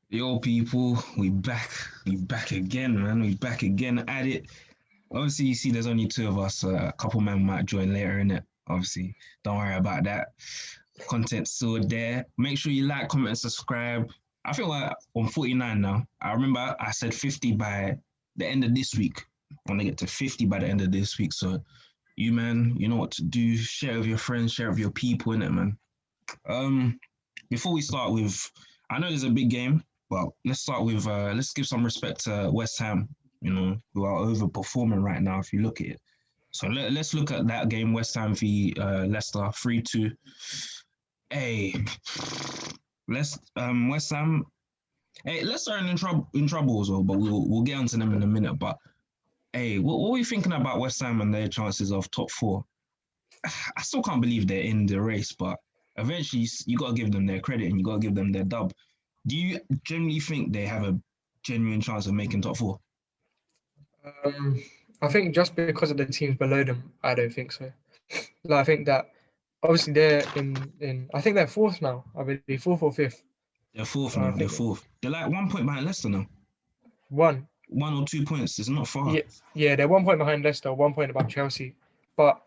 Yo, people, we back. We back again, man. We back again at it. Obviously, you see, there's only two of us. A couple men might join later in it. Obviously, don't worry about that. Content's still there. Make sure you like, comment, and subscribe. I feel like on 49 now. I remember I said 50 by the end of this week. I want to get to 50 by the end of this week. So, you, man, you know what to do. Share it with your friends, share it with your people, innit, man? Um, Before we start with, I know there's a big game, but let's start with let's give some respect to West Ham. You know, who are overperforming right now. If you look at it, so let's look at that game: West Ham v Leicester, 3-2. Hey, let's West Ham. Hey, Leicester are in trouble as well, but we'll get onto them in a minute. But hey, what are we thinking about West Ham and their chances of top four? I still can't believe they're in the race, but eventually you got to give them their credit and you got to give them their dub. Do you genuinely think they have a genuine chance of making top four? Um, I think just because of the teams below them, I don't think so. Like I think that obviously they're in I think they're fourth now. I believe fourth or fifth. They're fourth I now. They're think fourth. They're like 1 point behind Leicester now. one. 1 or 2 points. It's not far. Yeah, yeah, they're 1 point behind Leicester, 1 point above Chelsea. But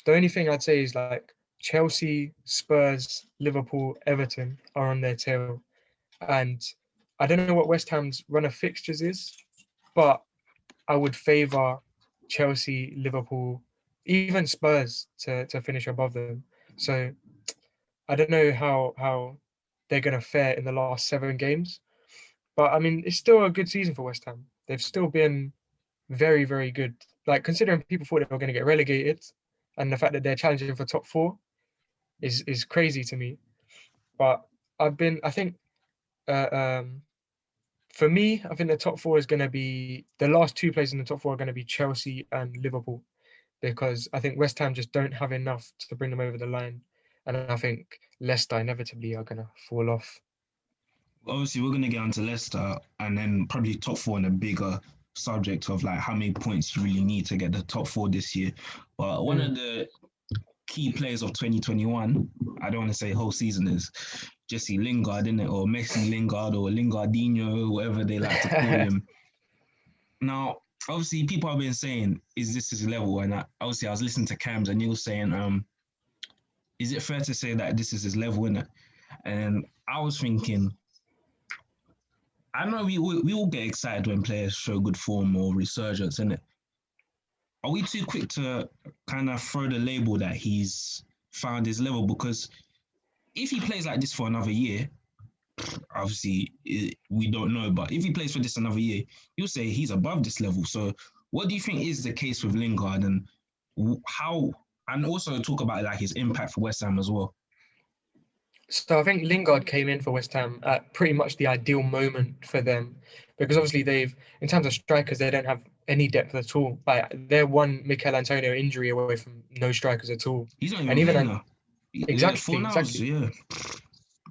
the only thing I'd say is like Chelsea, Spurs, Liverpool, Everton are on their tail, and I don't know what West Ham's run of fixtures is, but I would favour Chelsea, Liverpool, even Spurs to finish above them. So I don't know how they're going to fare in the last 7 games, but I mean it's still a good season for West Ham. They've still been very very good. Like considering people thought they were going to get relegated, and the fact that they're challenging for top four is crazy to me. But I think uh, um, for me, I think the top four is going to be the last two places in the top four are going to be Chelsea and Liverpool because I think West Ham just don't have enough to bring them over the line, and I think Leicester inevitably are going to fall off. Obviously, we're gonna get onto Leicester and then probably top four in a bigger subject of like how many points you really need to get the top four this year. But one of Mm. the key players of 2021, I don't want to say whole season, is Jesse Lingard, in it, or Messi Lingard, or Lingardinho, whatever they like to call him. Now, obviously, people have been saying, "Is this his level?" And obviously, I was listening to Cams, and he was saying, "Is it fair to say that this is his level?" In it, and I was thinking, I know we all get excited when players show good form or resurgence, in it. Are we too quick to kind of throw the label that he's found his level? Because if he plays like this for another year, obviously we don't know. But if he plays for this another year, you'll say he's above this level. So, what do you think is the case with Lingard, and how? And also talk about like his impact for West Ham as well. So I think Lingard came in for West Ham at pretty much the ideal moment for them, because obviously in terms of strikers, they don't have any depth at all. Like they're one Mikel Antonio injury away from no strikers at all, He's not and even even playing now. Yeah, exactly, four now. exactly. So yeah,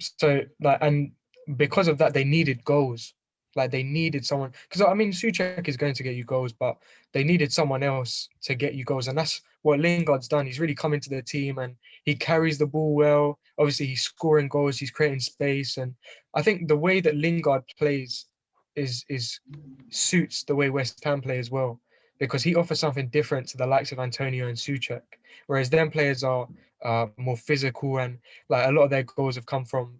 So like, and because of that, they needed goals. Like they needed someone because I mean Suchek is going to get you goals, but they needed someone else to get you goals, and that's what Lingard's done. He's really come into the team and he carries the ball well. Obviously, he's scoring goals, he's creating space, and I think the way that Lingard plays is suits the way West Ham play as well, because he offers something different to the likes of Antonio and Suchek, whereas them players are more physical and like a lot of their goals have come from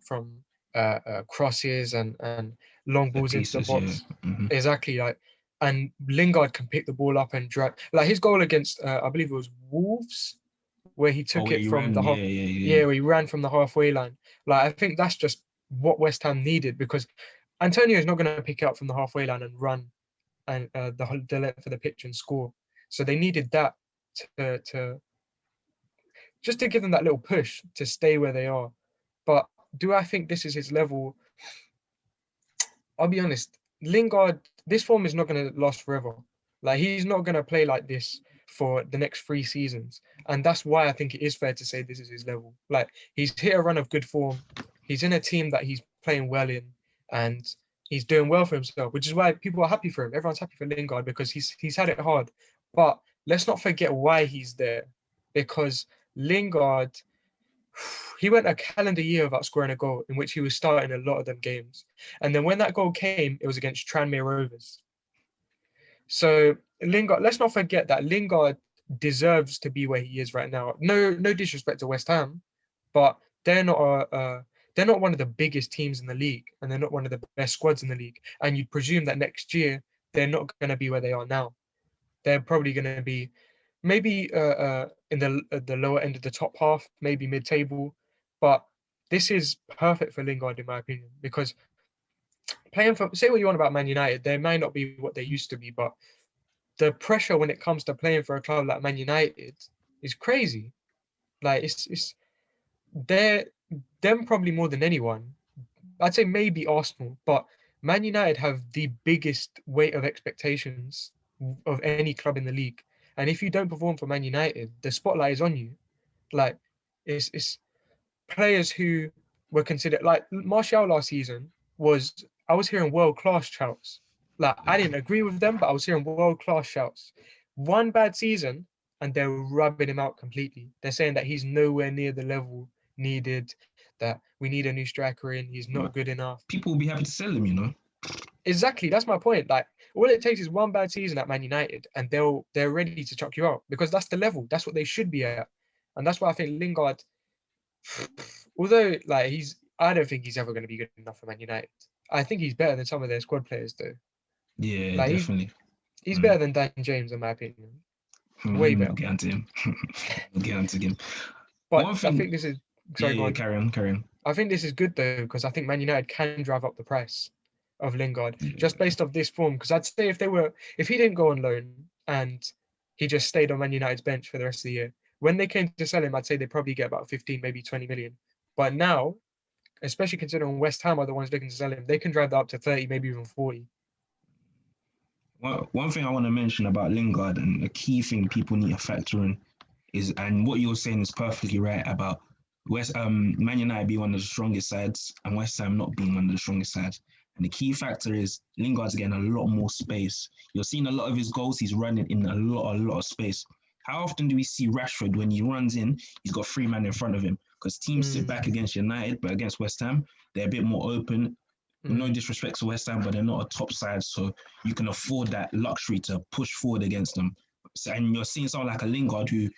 crosses and long the balls into the pieces. Yeah. box. Mm-hmm. Exactly, like and Lingard can pick the ball up and drag. Like his goal against I believe it was Wolves, where he Oh, took where it you from ran? the Yeah, half. yeah, yeah. Yeah, where he ran from the halfway line. Like I think that's just what West Ham needed because Antonio is not going to pick it up from the halfway line and run and the length of the pitch and score. So they needed that to just to give them that little push to stay where they are. But do I think this is his level? I'll be honest. Lingard, this form is not going to last forever. Like he's not going to play like this for the next 3 seasons, and that's why I think it is fair to say this is his level. Like he's hit a run of good form. He's in a team that he's playing well in, and he's doing well for himself, which is why people are happy for him. Everyone's happy for Lingard because he's had it hard. But let's not forget why he's there, because Lingard he went a calendar year without scoring a goal, in which he was starting a lot of them games. And then when that goal came, it was against Tranmere Rovers. So Lingard, let's not forget that Lingard deserves to be where he is right now. No disrespect to West Ham, but they're not one of the biggest teams in the league, and they're not one of the best squads in the league. And you'd presume that next year they're not going to be where they are now. They're probably going to be maybe in the lower end of the top half, maybe mid-table. But this is perfect for Lingard, in my opinion, because playing for, say what you want about Man United, they may not be what they used to be, but the pressure when it comes to playing for a club like Man United is crazy. Like it's they're them probably more than anyone. I'd say maybe Arsenal, but Man United have the biggest weight of expectations of any club in the league. And if you don't perform for Man United, the spotlight is on you. Like it's players who were considered, like Martial last season was, I was hearing world class shouts. Like I didn't agree with them, but I was hearing world class shouts. One bad season and they're rubbing him out completely. They're saying that he's nowhere near the level needed, that we need a new striker in, he's not good enough. People will be happy to sell him, you know. Exactly, that's my point. Like all it takes is one bad season at Man United and they're ready to chuck you out, because that's the level. That's what they should be at. And that's why I think Lingard, although like I don't think he's ever going to be good enough for Man United. I think he's better than some of their squad players though. Yeah, Like definitely. he's better than Dan James in my opinion. Way We'll better. get onto him. We'll get onto him. But One I thing, think this is, yeah, sorry, go on. carry on, carry on. I think this is good though, because I think Man United can drive up the price of Lingard just based off this form. Because I'd say if he didn't go on loan and he just stayed on Man United's bench for the rest of the year, when they came to sell him, I'd say they'd probably get about 15, maybe 20 million. But now, especially considering West Ham are the ones looking to sell him, they can drive that up to 30, maybe even 40. One thing I want to mention about Lingard, and a key thing people need to factor in is, and what you're saying is perfectly right about Man United being one of the strongest sides and West Ham not being one of the strongest sides. And the key factor is Lingard's getting a lot more space. You're seeing a lot of his goals, he's running in a lot of space. How often do we see Rashford when he runs in, he's got three men in front of him? Because teams sit back against United, but against West Ham, they're a bit more open. No disrespect to West Ham, but they're not a top side, so you can afford that luxury to push forward against them. So, and you're seeing someone like a Lingard who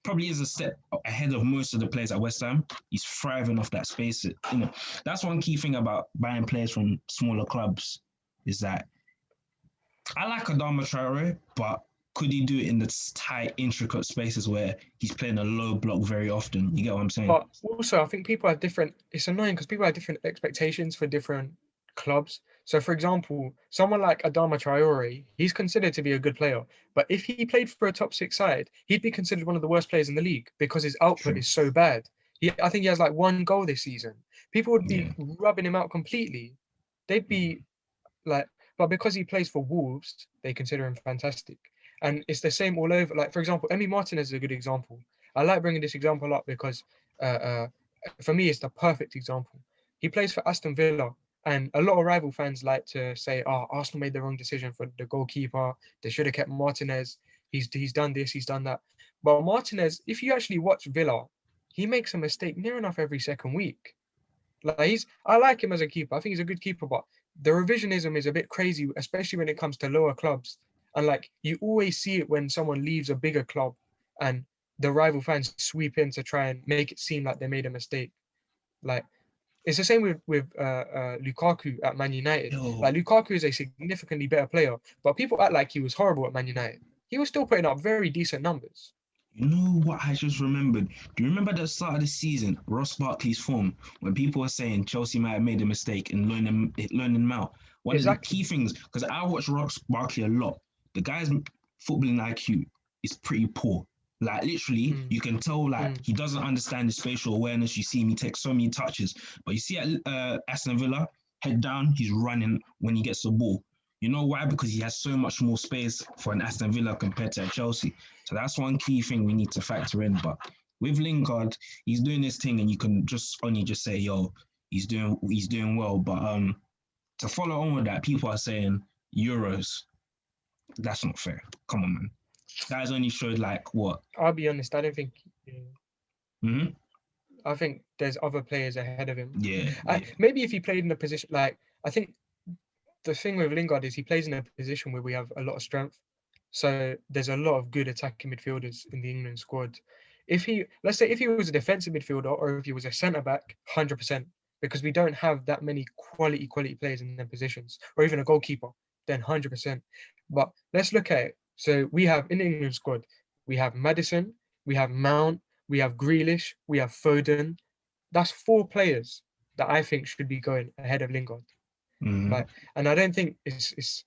probably is a step ahead of most of the players at West Ham. He's thriving off that space. You know, that's one key thing about buying players from smaller clubs is that I like Adama Traore, but could he do it in the tight, intricate spaces where he's playing a low block very often? You get what I'm saying? But also, I think people have different. It's annoying because people have different expectations for different clubs. So, for example, someone like Adama Traore, he's considered to be a good player. But if he played for a top six side, he'd be considered one of the worst players in the league because his output True. is so bad. I think he has like one goal this season. People would be Yeah. rubbing him out completely. They'd be like, but because he plays for Wolves, they consider him fantastic. And it's the same all over. Like, for example, Emi Martinez is a good example. I like bringing this example up because uh, for me, it's the perfect example. He plays for Aston Villa, and a lot of rival fans like to say, "Oh, Arsenal made the wrong decision for the goalkeeper. They should have kept Martinez. He's done this, he's done that." But Martinez, if you actually watch Villa, he makes a mistake near enough every second week. Like I like him as a keeper. I think he's a good keeper, but the revisionism is a bit crazy, especially when it comes to lower clubs. And like you always see it when someone leaves a bigger club and the rival fans sweep in to try and make it seem like they made a mistake. Like it's the same with Lukaku at Man United. Yo, Like Lukaku is a significantly better player, but people act like he was horrible at Man United. He was still putting up very decent numbers. you know what I just remembered? Do you remember at the start of the season, Ross Barkley's form, when people were saying Chelsea might have made a mistake in loaning him out? One of the Exactly. key things, because I watch Ross Barkley a lot, the guy's footballing IQ is pretty poor. Like literally, Mm, you can tell like mm, he doesn't understand the spatial awareness. You see him, he takes so many touches, but you see at Aston Villa, head down, he's running when he gets the ball. You know why? Because he has so much more space for an Aston Villa compared to Chelsea. So that's one key thing we need to factor in. But with Lingard, he's doing this thing, and you can just only just say, "Yo, he's doing well." But to follow on with that, people are saying Euros. That's not fair. Come on, man. Guys only showed like what? I'll be honest. I don't think. Mm-hmm. I think there's other players ahead of him. Yeah, yeah. Maybe if he played in a position like, I think the thing with Lingard is he plays in a position where we have a lot of strength. So there's a lot of good attacking midfielders in the England squad. Let's say if he was a defensive midfielder or if he was a centre back, 100%, because we don't have that many quality players in their positions, or even a goalkeeper, then 100%. But let's look at it. So we have in the England squad, we have Maddison, we have Mount, we have Grealish, we have Foden. That's 4 players that I think should be going ahead of Lingard. Mm. Like, and I don't think it's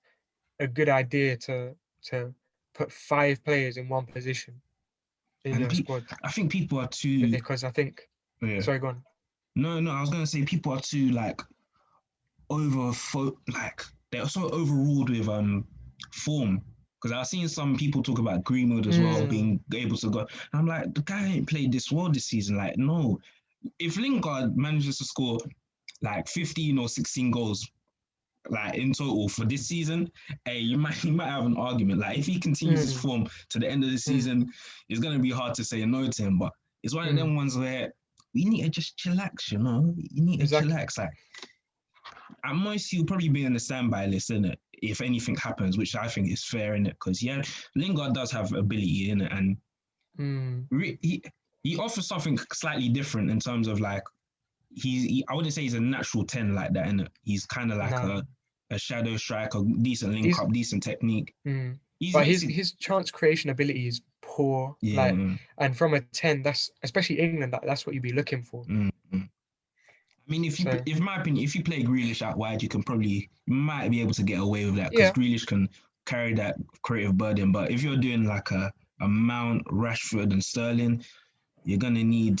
a good idea to put 5 players in one position in And your squad, I think people are too. because I think, Yeah. sorry, go on. No. I was gonna say people are too like like they're so overruled with form. Because I've seen some people talk about Greenwood as well being able to go. And I'm like, the guy ain't played this well this season. Like, no. If Lingard manages to score like 15 or 16 goals like in total for this season, hey, you might have an argument. Like if he continues his form to the end of the season, it's gonna be hard to say no to him. But it's one of them ones where we need to just chillax, you know. You need to chillax. Like at most he'll probably be on the standby list, innit? If anything happens, which I think is fair, innit? Because yeah, Lingard does have ability in it, and he offers something slightly different in terms of like I wouldn't say he's a natural 10 like that, innit? He's kind of like a shadow striker, decent link up, decent technique. But his chance creation ability is poor. Yeah. Like, and from a 10, that's especially England. That's what you'd be looking for. I mean, in my opinion, if you play Grealish out wide, you might be able to get away with that because Grealish can carry that creative burden. But if you're doing like a Mount, Rashford, and Sterling, you're gonna need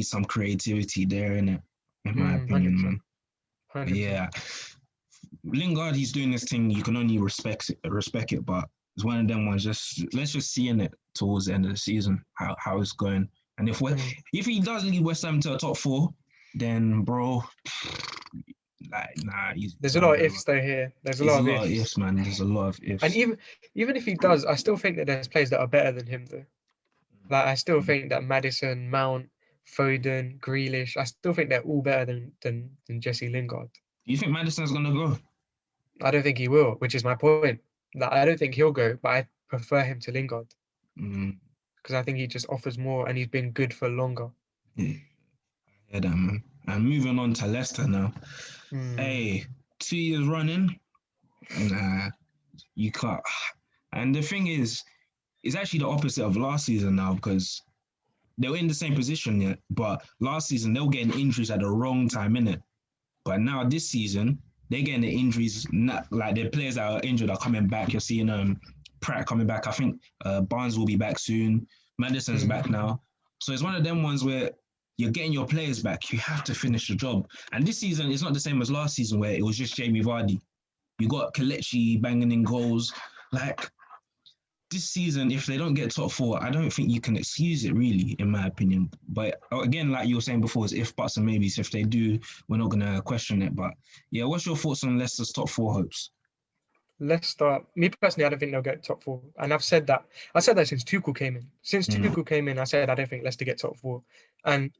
some creativity there, innit? In my opinion, 100%. man. 100%. Yeah, Lingard, he's doing this thing. You can only respect it, but it's one of them ones. Let's just see in it towards the end of the season how it's going. And if he does lead West Ham to a top 4, then bro, like nah. There's a lot of ifs though here. There's a lot of ifs, man. There's a lot of ifs. And even if he does, I still think that there's players that are better than him though. Like I still think that Maddison, Mount, Foden, Grealish, I still think they're all better than Jesse Lingard. Do you think Maddison's gonna go? I don't think he will, which is my point. Like I don't think he'll go, but I prefer him to Lingard because I think he just offers more and he's been good for longer. Yeah, I hear that, man. And moving on to Leicester now. Hey, 2 years running, nah, you can't. And the thing is, it's actually the opposite of last season now because they were in the same position yet, but last season they were getting injuries at the wrong time, innit? But now this season, they're getting the injuries, not like the players that are injured are coming back. You're seeing Pratt coming back. I think Barnes will be back soon. Maddison's back now. So it's one of them ones where you're getting your players back. You have to finish the job. And this season, it's not the same as last season where it was just Jamie Vardy. You got Kelechi banging in goals. Like, this season, if they don't get top 4, I don't think you can excuse it, really, in my opinion. But again, like you were saying before, it's if, buts, and maybes. If they do, we're not going to question it. But yeah, what's your thoughts on Leicester's top 4 hopes? Leicester, me personally, I don't think they'll get top 4. And I've said that. I said that since Tuchel came in. Since Tuchel came in, I said I don't think Leicester get top 4. And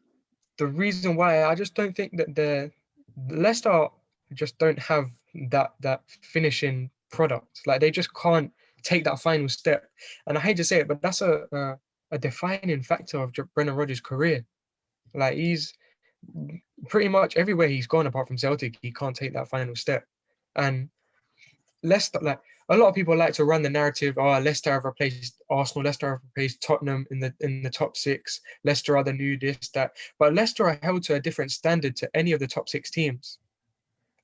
the reason why, I just don't think that Leicester just don't have that finishing product. Like they just can't take that final step. And I hate to say it, but that's a defining factor of Brendan Rodgers' career. Like he's pretty much everywhere he's gone, apart from Celtic, he can't take that final step. And Leicester, like a lot of people like to run the narrative, Leicester have replaced Arsenal, Leicester have replaced Tottenham in the top 6, Leicester are the new this, that. But Leicester are held to a different standard to any of the top 6 teams.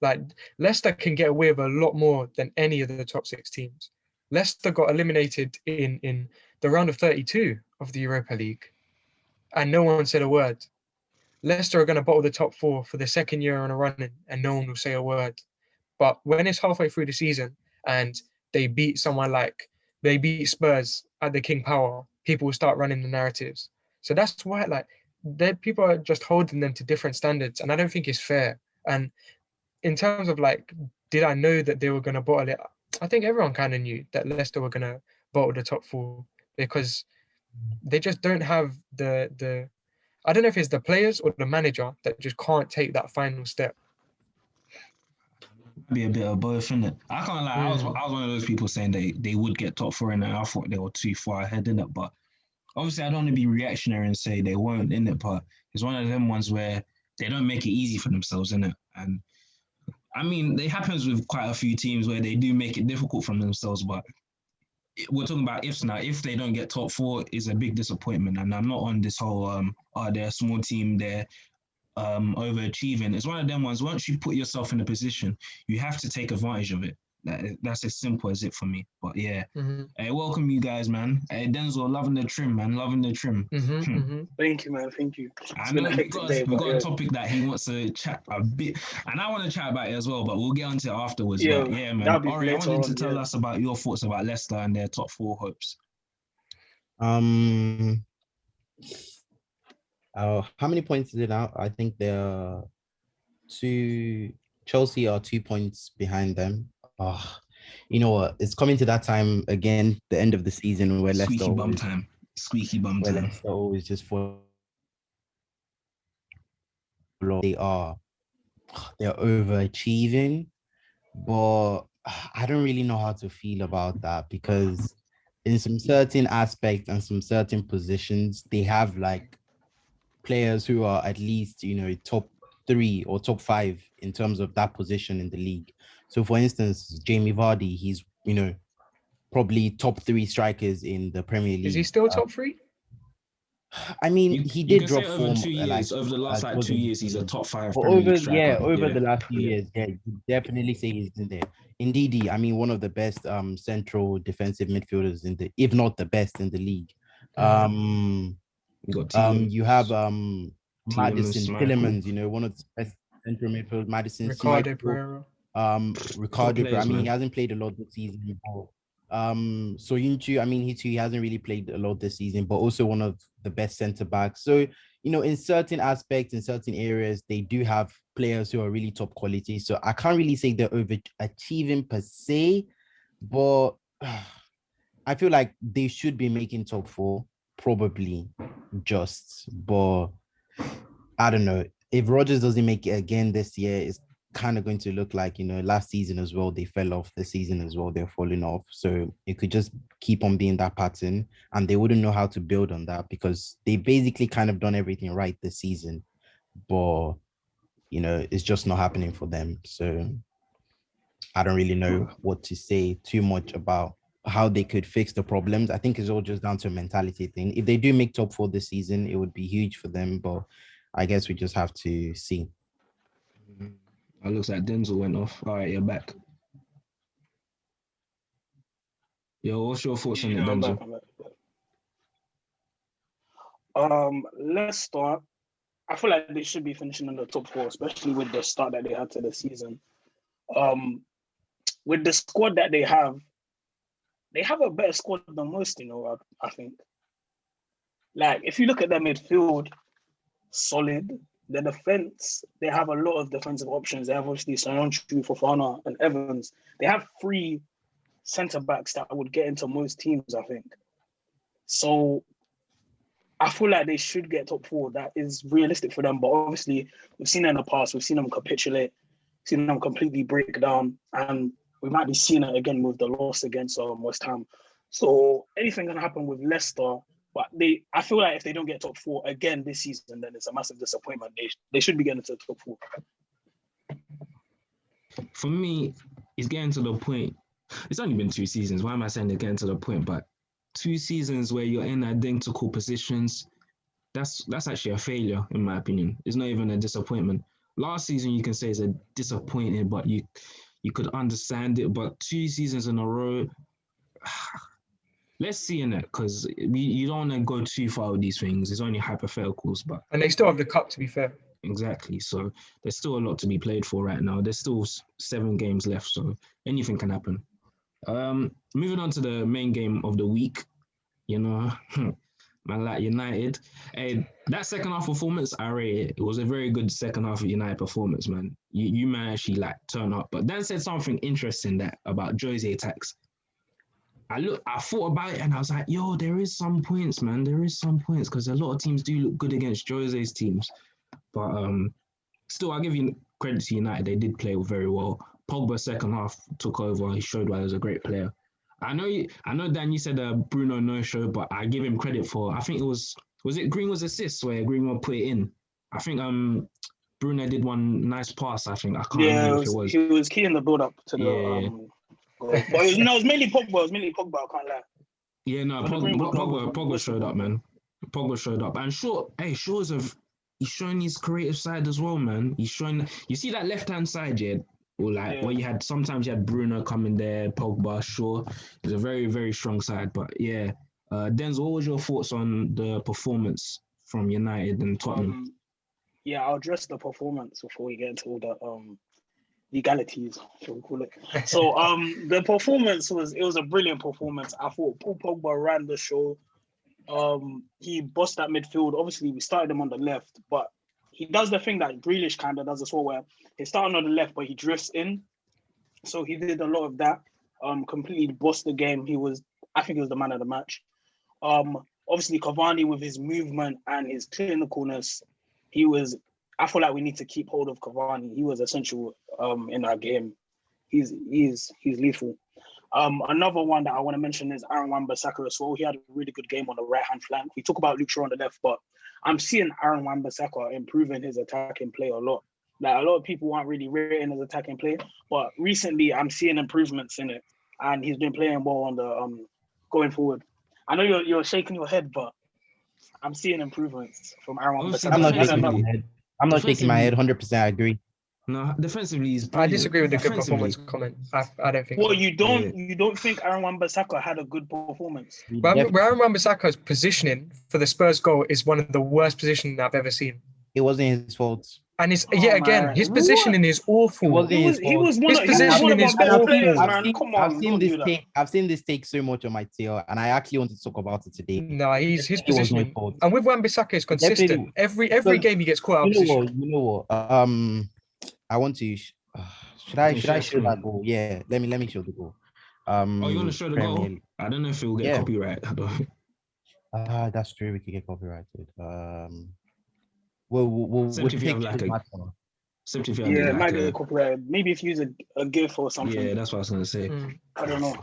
Like Leicester can get away with a lot more than any of the top 6 teams. Leicester got eliminated in the round of 32 of the Europa League, and no one said a word. Leicester are going to bottle the top 4 for the second year on a run, and no one will say a word. But when it's halfway through the season and they beat Spurs at the King Power, people will start running the narratives. So that's why, like, people are just holding them to different standards, and I don't think it's fair. And in terms of like, did I know that they were going to bottle it? I think everyone kind of knew that Leicester were going to bottle the top 4 because they just don't have the I don't know if it's the players or the manager that just can't take that final step. Be a bit of both, isn't it? I can't lie. I was Mm. one of those people saying they would get top four in it. I thought they were too far ahead in it, but obviously I don't want to be reactionary and say they weren't in it. But it's one of them ones where they don't make it easy for themselves, in it. And I mean, it happens with quite a few teams where they do make it difficult for themselves. But we're talking about ifs now. If they don't get top four, is a big disappointment. And I'm not on this whole they're a small team, they're overachieving. It's one of them ones. Once you put yourself in a position, you have to take advantage of it. That's as simple as it for me. But yeah, hey, welcome you guys, man. Hey, Denzel, loving the trim, man, loving the trim. Thank you, man. Thank you. I know we got a topic that he wants to chat a bit, and I want to chat about it as well. But we'll get onto it afterwards. Yeah, but yeah, man. that'll be All right, I later wanted to on, tell yeah. us about your thoughts about Leicester and their top four hopes. How many points is it now? I think they're Chelsea are 2 points behind them. Oh, you know what? It's coming to that time again, the end of the season where Leicester Squeaky bum time. Squeaky bum where time. Leicester always just fall. They're overachieving, but I don't really know how to feel about that because in some certain aspects and some certain positions, they have like players who are at least, top 3 or top 5 in terms of that position in the league. So for instance, Jamie Vardy, he's, probably top 3 strikers in the Premier League. Is he still top 3? I mean, he did drop say form. Over 2 years, over the last 2 years, he's a top 5 Premier League striker. Over the last few years, you definitely say he's in there. Indeed, I mean, one of the best central defensive midfielders if not the best in the league. You have Madison Tillemans, one of the best central midfielders. Madison Ricardo Schmeichel, Pereira. Ricardo Pereira. I mean, he hasn't played a lot this season. Soyuncu, I mean, he hasn't really played a lot this season, but also one of the best centre backs. So, in certain aspects, in certain areas, they do have players who are really top quality. So I can't really say they're overachieving per se, but I feel like they should be making top 4, probably just. But I don't know. If Rodgers doesn't make it again this year, it's kind of going to look like, last season as well, they fell off. The season as well, they're falling off. So it could just keep on being that pattern and they wouldn't know how to build on that because they basically kind of done everything right this season. But, it's just not happening for them. So I don't really know what to say too much about how they could fix the problems. I think it's all just down to a mentality thing. If they do make top 4 this season, it would be huge for them. But I guess we just have to see. It looks like Denzel went off. All right, you're back. Yo, what's your thoughts on it, Denzel? Leicester, I feel like they should be finishing in the top 4, especially with the start that they had to the season. With the squad that they have a better squad than most, I think. Like, if you look at their midfield, solid. The defense, they have a lot of defensive options. They have obviously Soyuncu, Fofana, and Evans. They have 3 centre backs that would get into most teams, I think. So I feel like they should get top 4. That is realistic for them. But obviously, we've seen it in the past. We've seen them capitulate, seen them completely break down, and we might be seeing it again with the loss against West Ham. So anything can happen with Leicester. But I feel like if they don't get top 4 again this season, then it's a massive disappointment. They should be getting to the top 4. For me, it's getting to the point. It's only been 2 seasons. Why am I saying they're getting to the point? But 2 seasons where you're in identical positions, that's actually a failure, in my opinion. It's not even a disappointment. Last season, you can say it's a disappointing, but you could understand it. But 2 seasons in a row, let's see in it, because you don't want to go too far with these things. It's only hypotheticals, but and they still have the cup, to be fair. Exactly. So there's still a lot to be played for right now. There's still 7 games left, so anything can happen. Moving on to the main game of the week, man, like United. That second half performance, I rate it. It was a very good second half of United performance, man. You man actually turn up. But Dan said something interesting about Jose attacks. I thought about it and I was like, yo, there is some points, man. There is some points because a lot of teams do look good against Jose's teams. But still, I'll give you credit to United. They did play very well. Pogba second half took over. He showed why he was a great player. I know, Dan, you said Bruno no show, but I give him credit for. I think it was it Greenwood's assist where Greenwood put it in. I think Bruno did one nice pass. I think I can't remember if it was. He was key in the build up to the goal. But it was mainly Pogba. It was mainly Pogba. I can't lie. Yeah, no, Pogba showed up, man. Pogba showed up, and Shaw's he's showing his creative side as well, man. He's showing. You see that left hand side, yeah, or where you had sometimes you had Bruno coming there, Pogba, Shaw. It's a very very strong side, but yeah. Denzel, what was your thoughts on the performance from United and Tottenham? Yeah, I'll address the performance before we get into all the legalities, shall we call it. So the performance was a brilliant performance. I thought Paul Pogba ran the show. He bossed that midfield. Obviously, we started him on the left, but he does the thing that Grealish kind of does as well, where he's starting on the left, but he drifts in. So he did a lot of that. Completely bossed the game. I think he was the man of the match. Obviously Cavani with his movement and his clinicalness, I feel like we need to keep hold of Cavani. He was essential in our game. He's lethal. Another one that I want to mention is Aaron Wan-Bissaka as well. He had a really good game on the right-hand flank. We talk about Luke Shaw on the left, but I'm seeing Aaron Wan-Bissaka improving his attacking play a lot. Like a lot of people aren't really rating his attacking play, but recently I'm seeing improvements in it, and he's been playing well on the going forward. I know you're shaking your head, but I'm seeing improvements from Aaron Wan-Bissaka. I'm not shaking my head. 100%, I agree. No, defensively he's I disagree with the good performance comment. I don't think. Well, you don't think Aaron Wan-Bissaka had a good performance? Aaron Wan-Bissaka's positioning for the Spurs goal is one of the worst positions I've ever seen. It wasn't his fault. And his positioning is awful. His positioning is awful. I've seen this take so much on my tail, and I actually wanted to talk about it today. No, his positioning. And with Wan-Bissaka is consistent. Every game he gets caught out of position. You know what? I want to. Should I show that goal? Yeah, let me show the goal. You want to show the goal? I don't know if it will get copyright. That's true. We could get copyrighted. We'll take if you have it might get copyrighted. Maybe if you use a GIF or something. Yeah, that's what I was gonna say. I don't know.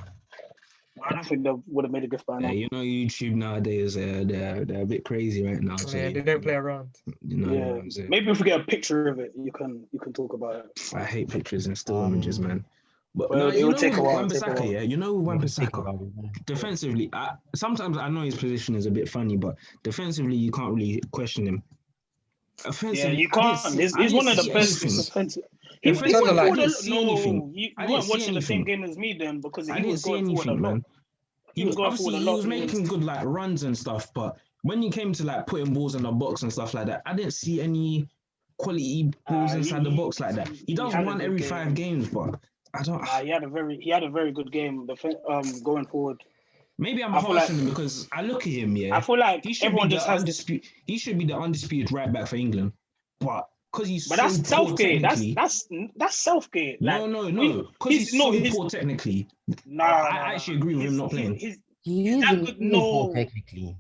I don't think they would have made a GIF by now. You know, YouTube nowadays they're a bit crazy right now. So they don't play around. You know what I'm saying? Maybe if we get a picture of it, you can talk about it. I hate pictures and still images, man. But it will take a while. Wan-Bissaka, yeah, you know Wan-Bissaka. Defensively, sometimes I know his position is a bit funny, but defensively you can't really question him. Offensively, you can't. He's one of the best defensive. You weren't watching the same game as me then, because he was going forward a lot. He was making good like runs and stuff, but when you came to like putting balls in the box and stuff like that, I didn't see any quality balls inside the box like that. He does one every 5 games, but I don't. He had a very good game. Going forward. Maybe I'm harsh on him because I look at him, I feel like everyone just has he should be the undisputed right back for England, but because he's that's Southgate. That's Southgate. No. Because he's poor technically. I actually agree with him not playing. He's that good. No, technically,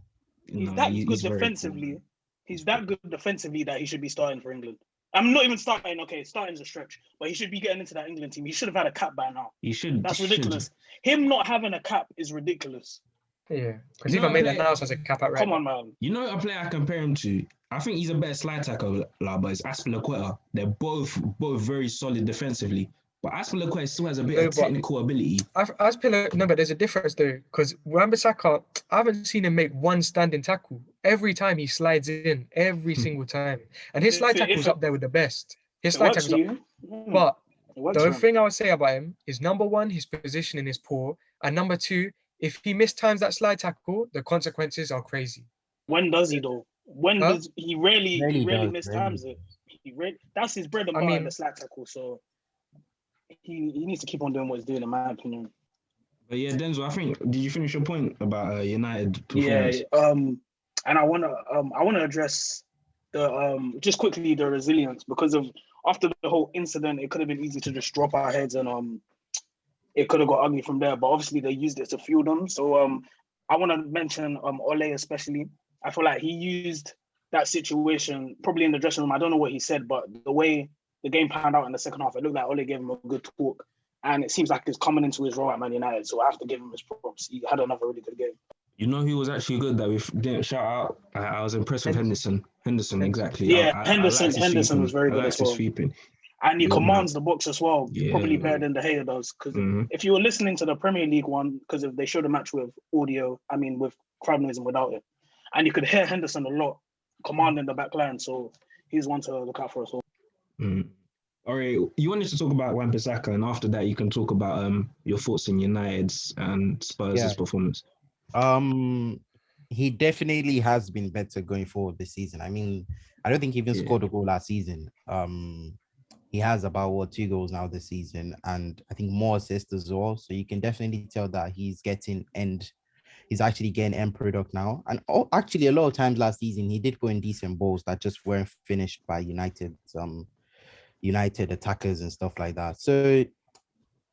he's that good defensively. He's that good defensively that he should be starting for England. I'm not even starting. Okay, starting's a stretch, but he should be getting into that England team. He should have had a cap by now. He should. That's ridiculous. Him not having a cap is ridiculous. Yeah, because even made that now as a cap at right. Come on, man. You know a player I compare him to? I think he's a better slide tackler, but it's Aspilicueta. They're both very solid defensively. But Aspilicueta still has a bit of technical ability. But there's a difference though, because Wan-Bissaka, I haven't seen him make one standing tackle. Every time he slides in, every single time. And his slide tackle's up there with the best. His slide tackle's up. But the only thing I would say about him is, number one, his positioning is poor. And number two, if he mistimes that slide tackle, the consequences are crazy. When does he though? Does he rarely mistimes it? That's his bread and butter in the slide tackle, so he needs to keep on doing what he's doing, in my opinion. But yeah, Denzel, I think, did you finish your point about United performance? Yeah, and I wanna address the just quickly the resilience, because of after the whole incident, it could have been easy to just drop our heads and it could have got ugly from there. But obviously they used it to fuel them. So I want to mention Ole especially. I feel like he used that situation probably in the dressing room. I don't know what he said, but the way the game panned out in the second half, it looked like Ole gave him a good talk. And it seems like he's coming into his role at Man United. So I have to give him his props. He had another really good game. You know who was actually good that we didn't shout out? I was impressed with Henderson. Exactly. Yeah, I liked his Henderson was sweeping. very I good liked as his well. sweeping. And he Yeah, commands the box as well, Yeah, probably better man. than De Gea does. Because Mhm. if you were listening to the Premier League one, because if they showed a match with audio, I mean with crowd noise and without it, and you could hear Henderson a lot commanding the back line. So he's one to look out for as well. Mm. All right, you wanted to talk about Wan-Bissaka, and after that, you can talk about your thoughts on United's and Spurs' Yeah. performance. He definitely has been better going forward this season. I mean, I don't think he even scored a goal last season. He has about 2 goals now this season, and I think more assists as well. So you can definitely tell that he's actually getting end product now. And actually, a lot of times last season, he did put in decent balls that just weren't finished by United attackers and stuff like that. So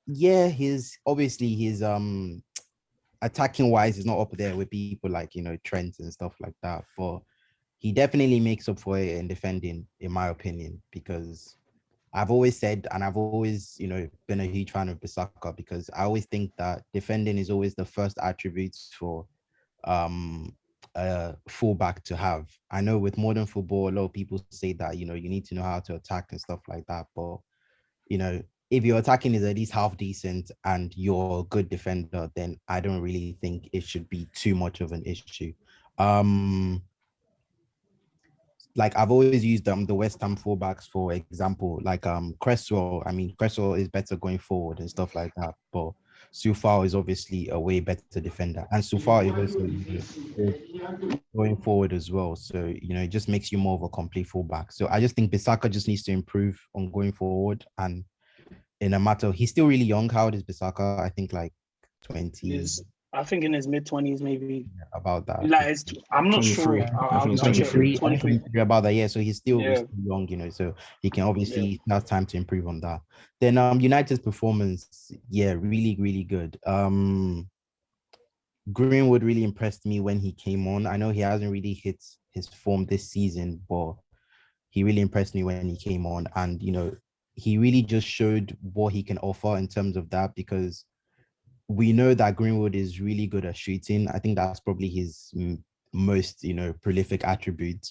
yeah, his attacking wise is not up there with people like Trent and stuff like that, but he definitely makes up for it in defending, in my opinion, because I've always said, and I've always been a huge fan of Bissaka, because I always think that defending is always the first attribute for a fullback to have. I know with modern football, a lot of people say that you need to know how to attack and stuff like that, but if your attacking is at least half decent and you're a good defender, then I don't really think it should be too much of an issue. Like I've always used the West Ham fullbacks, for example, like Cresswell. I mean, Cresswell is better going forward and stuff like that, but Sufal is obviously a way better defender, and Sufal is also good going forward as well. So it just makes you more of a complete fullback. So I just think Bissaka just needs to improve on going forward, and in a matter, he's still really young. How old is Bissaka? I think like 20. I think in his mid-20s, maybe. About that. Like I'm not 23. sure. I think it's 23. 23 about that. Yeah, so he's still young, so he can obviously have time to improve on that. Then United's performance, really, really good. Greenwood really impressed me when he came on. I know he hasn't really hit his form this season, but he really impressed me when he came on, and he really just showed what he can offer in terms of that, because we know that Greenwood is really good at shooting. I think that's probably his most prolific attribute.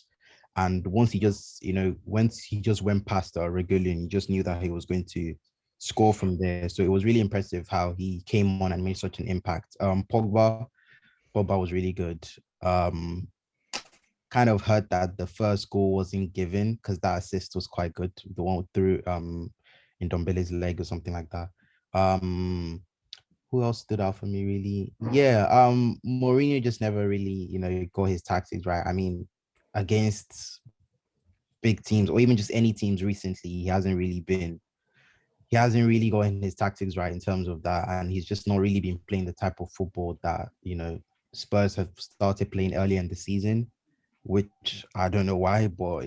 And once he just went past Regulion, you just knew that he was going to score from there. So it was really impressive how he came on and made such an impact. Pogba was really good. Kind of hurt that the first goal wasn't given, because that assist was quite good, the one through in Dombele's leg or something like that. Who else stood out for me really? Yeah, Mourinho just never really got his tactics right. I mean, against big teams or even just any teams recently, he hasn't really gotten his tactics right in terms of that, and he's just not really been playing the type of football that Spurs have started playing earlier in the season, which I don't know why, but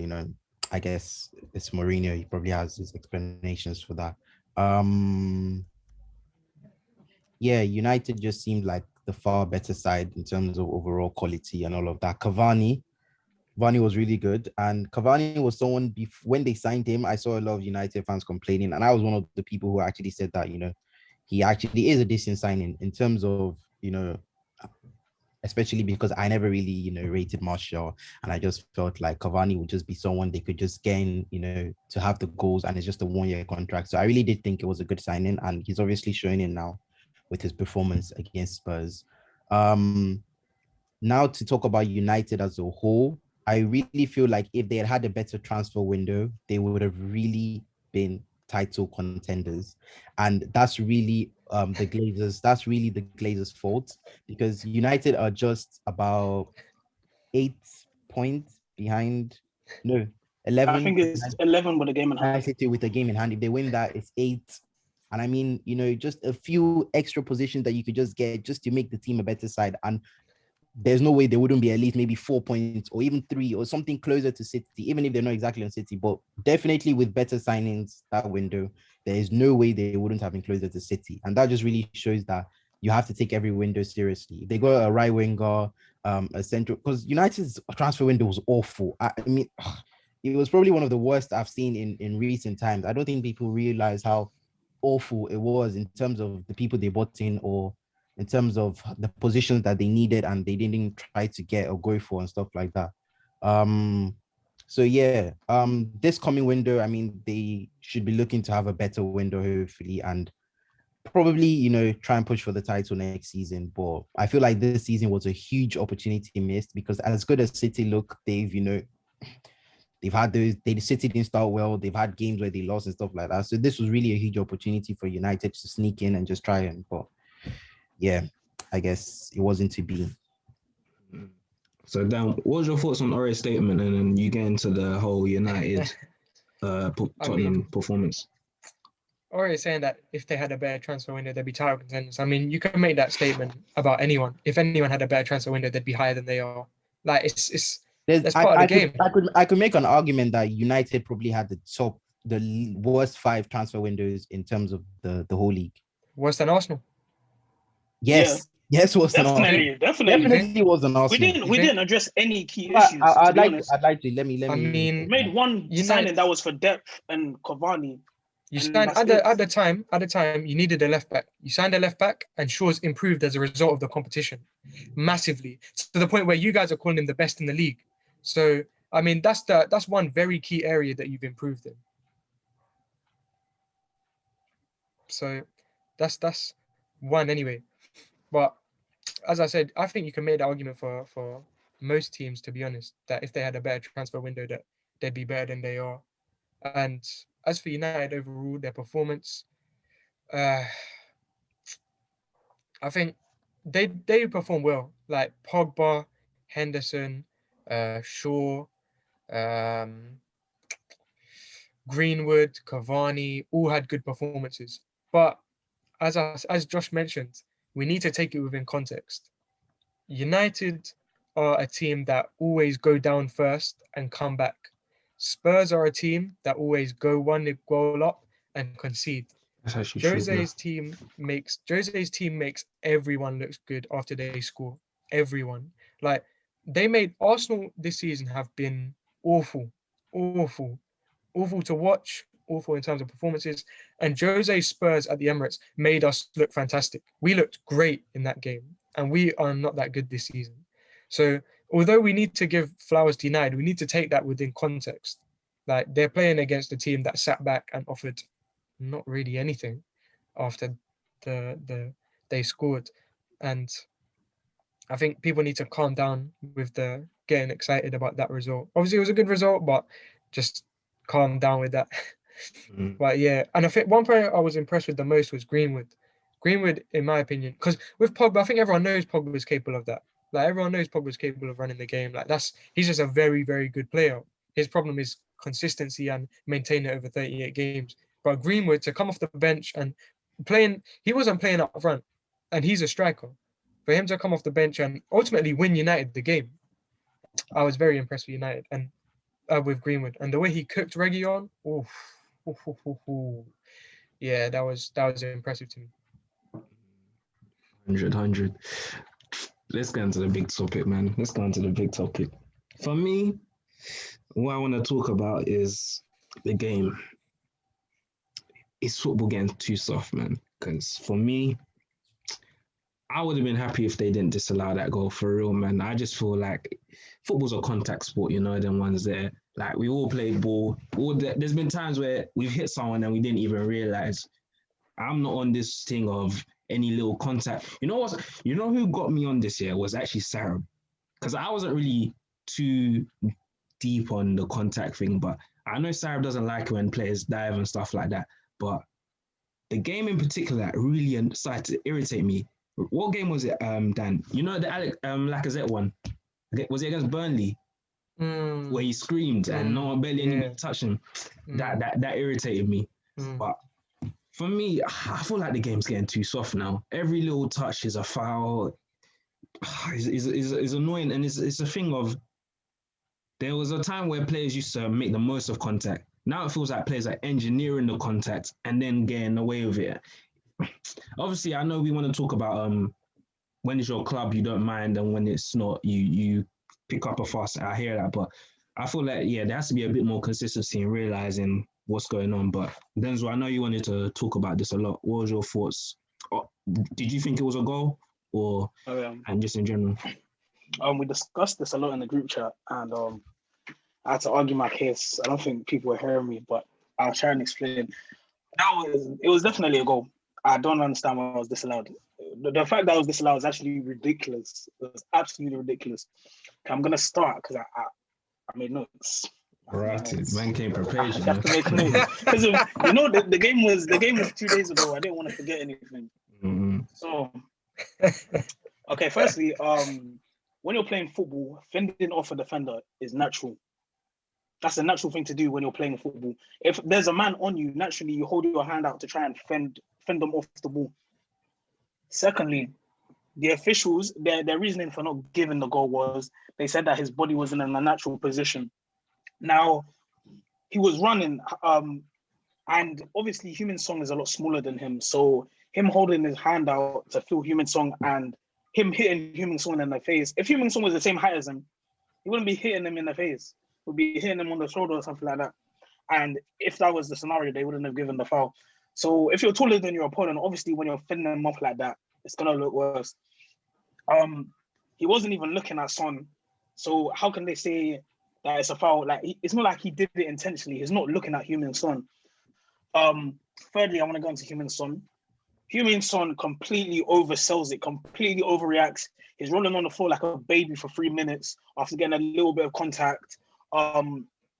I guess it's Mourinho. He probably has his explanations for that. Yeah, United just seemed like the far better side in terms of overall quality and all of that. Cavani was really good, and Cavani was someone when they signed him, I saw a lot of United fans complaining, and I was one of the people who actually said that he actually is a decent signing in terms of especially because I never really, rated Martial, and I just felt like Cavani would just be someone they could just gain, to have the goals, and it's just a 1-year contract. So I really did think it was a good signing, and he's obviously showing it now with his performance against Spurs. Now to talk about United as a whole, I really feel like if they had a better transfer window, they would have really been title contenders, and that's really the Glazers. That's really the Glazers' fault, because United are just about 8 points behind. No, 11. I think it's 11 with a game in hand. With a game in hand. If they win that, it's 8. And I mean, just a few extra positions that you could just get just to make the team a better side. And there's no way they wouldn't be at least maybe 4 points or even 3 or something closer to City, even if they're not exactly on City. But definitely with better signings that window, there is no way they wouldn't have been closer to City. And that just really shows that you have to take every window seriously. If they got a right winger, a central, because United's transfer window was awful. I mean, it was probably one of the worst I've seen in recent times. I don't think people realize how awful it was in terms of the people they bought in or in terms of the positions that they needed and they didn't try to get or go for and stuff like that. So yeah, this coming window, I mean, they should be looking to have a better window, hopefully, and probably, you know, try and push for the title next season. But I feel like this season was a huge opportunity missed because as good as City look, they've had those, they City didn't start well. They've had games where they lost and stuff like that. So this was really a huge opportunity for United to sneak in and just try and, but yeah, I guess it wasn't to be. So Dan, what was your thoughts on Ore's statement, and then you get into the whole United Tottenham performance? Ore is saying that if they had a better transfer window, they'd be title contenders. I mean, you can make that statement about anyone. If anyone had a better transfer window, they'd be higher than they are. Like that's part of the game. I could make an argument that United probably had the worst 5 transfer windows in terms of the whole league. Worse than Arsenal. Yes. Yeah. Yes, worse than Arsenal. Definitely was an Arsenal. We didn't address any key issues. I'd like to let me. I mean, we made one signing that was for depth and Cavani. You signed at the time you needed a left back. You signed a left back, and Shaw's improved as a result of the competition massively to the point where you guys are calling him the best in the league. So I mean, that's one very key area that you've improved in. So that's one anyway. But as I said, I think you can make the argument for most teams, to be honest, that if they had a better transfer window, that they'd be better than they are. And as for United overall, their performance, I think they perform well. Like Pogba, Henderson, Shaw, Greenwood, Cavani, all had good performances. But as Josh mentioned, we need to take it within context. United are a team that always go down first and come back. Spurs are a team that always go one goal up and concede. Jose's team makes everyone looks good after they score. Everyone. Like, they made Arsenal this season have been awful to watch, awful in terms of performances. And Jose's Spurs at the Emirates made us look fantastic. We looked great in that game, and we are not that good this season. So although we need to give flowers to United, we need to take that within context. Like, they're playing against a team that sat back and offered not really anything after they scored. And I think people need to calm down with the getting excited about that result. Obviously, it was a good result, but just calm down with that. But yeah, and I think one player I was impressed with the most was Greenwood. Greenwood, in my opinion, because with Pogba, I think everyone knows Pogba is capable of that. Like, everyone knows Pogba is capable of running the game. Like, he's just a very, very good player. His problem is consistency and maintaining it over 38 games. But Greenwood, to come off the bench and he wasn't playing up front, and he's a striker. For him to come off the bench and ultimately win United the game, I was very impressed with United and with Greenwood, and the way he cooked Reguilon. Yeah, that was impressive to me. 100. Let's get into the big topic, man. Let's go into the big topic. For me, what I want to talk about is the game. Is football getting too soft, man? Because for me, I would have been happy if they didn't disallow that goal, for real, man. I just feel like football's a contact sport, you know, them ones there. Like, we all played ball. There's been times where we've hit someone and we didn't even realize. I'm not on this thing of any little contact. You know what? You know who got me on this year was actually Sarah. Because I wasn't really too deep on the contact thing, but I know Sarah doesn't like when players dive and stuff like that. But the game in particular that really started to irritate me. What game was it, Dan? You know the Lacazette one? Was it against Burnley? Where he screamed and no one barely anybody touched him. That irritated me. But for me, I feel like the game's getting too soft now. Every little touch is a foul. is annoying, and it's a thing of there was a time where players used to make the most of contact. Now it feels like players are engineering the contact and then getting away with it. Obviously, I know we want to talk about when it's your club you don't mind, and when it's not you pick up a fuss. I hear that, but I feel like there has to be a bit more consistency in realizing what's going on. But Denzel, I know you wanted to talk about this a lot. What was your thoughts? Did you think it was a goal, or and just in general? We discussed this a lot in the group chat, and I had to argue my case. I don't think people were hearing me, but I'll try and explain. It was definitely a goal. I don't understand why I was disallowed. The fact that I was disallowed is actually ridiculous. It was absolutely ridiculous. I'm gonna start because I made notes. Right, man came prepared. I have to make notes because the game was 2 days ago. I didn't want to forget anything. Mm-hmm. So, okay. Firstly, when you're playing football, fending off a defender is natural. That's a natural thing to do when you're playing football. If there's a man on you, naturally you hold your hand out to try and fend them off the ball. Secondly, the officials, their reasoning for not giving the goal was they said that his body wasn't in a natural position. Now, he was running, and obviously Human Song is a lot smaller than him. So him holding his hand out to feel Human Song and him hitting Human Song in the face. If Human Song was the same height as him, he wouldn't be hitting him in the face. He would be hitting him on the shoulder or something like that. And if that was the scenario, they wouldn't have given the foul. So if you're taller than your opponent, obviously when you're fending them off like that, it's gonna look worse. He wasn't even looking at Son. So how can they say that it's a foul? Like it's not like he did it intentionally. He's not looking at Human Son. Thirdly, I want to go into Human Son. Human Son completely oversells it, completely overreacts. He's rolling on the floor like a baby for 3 minutes after getting a little bit of contact.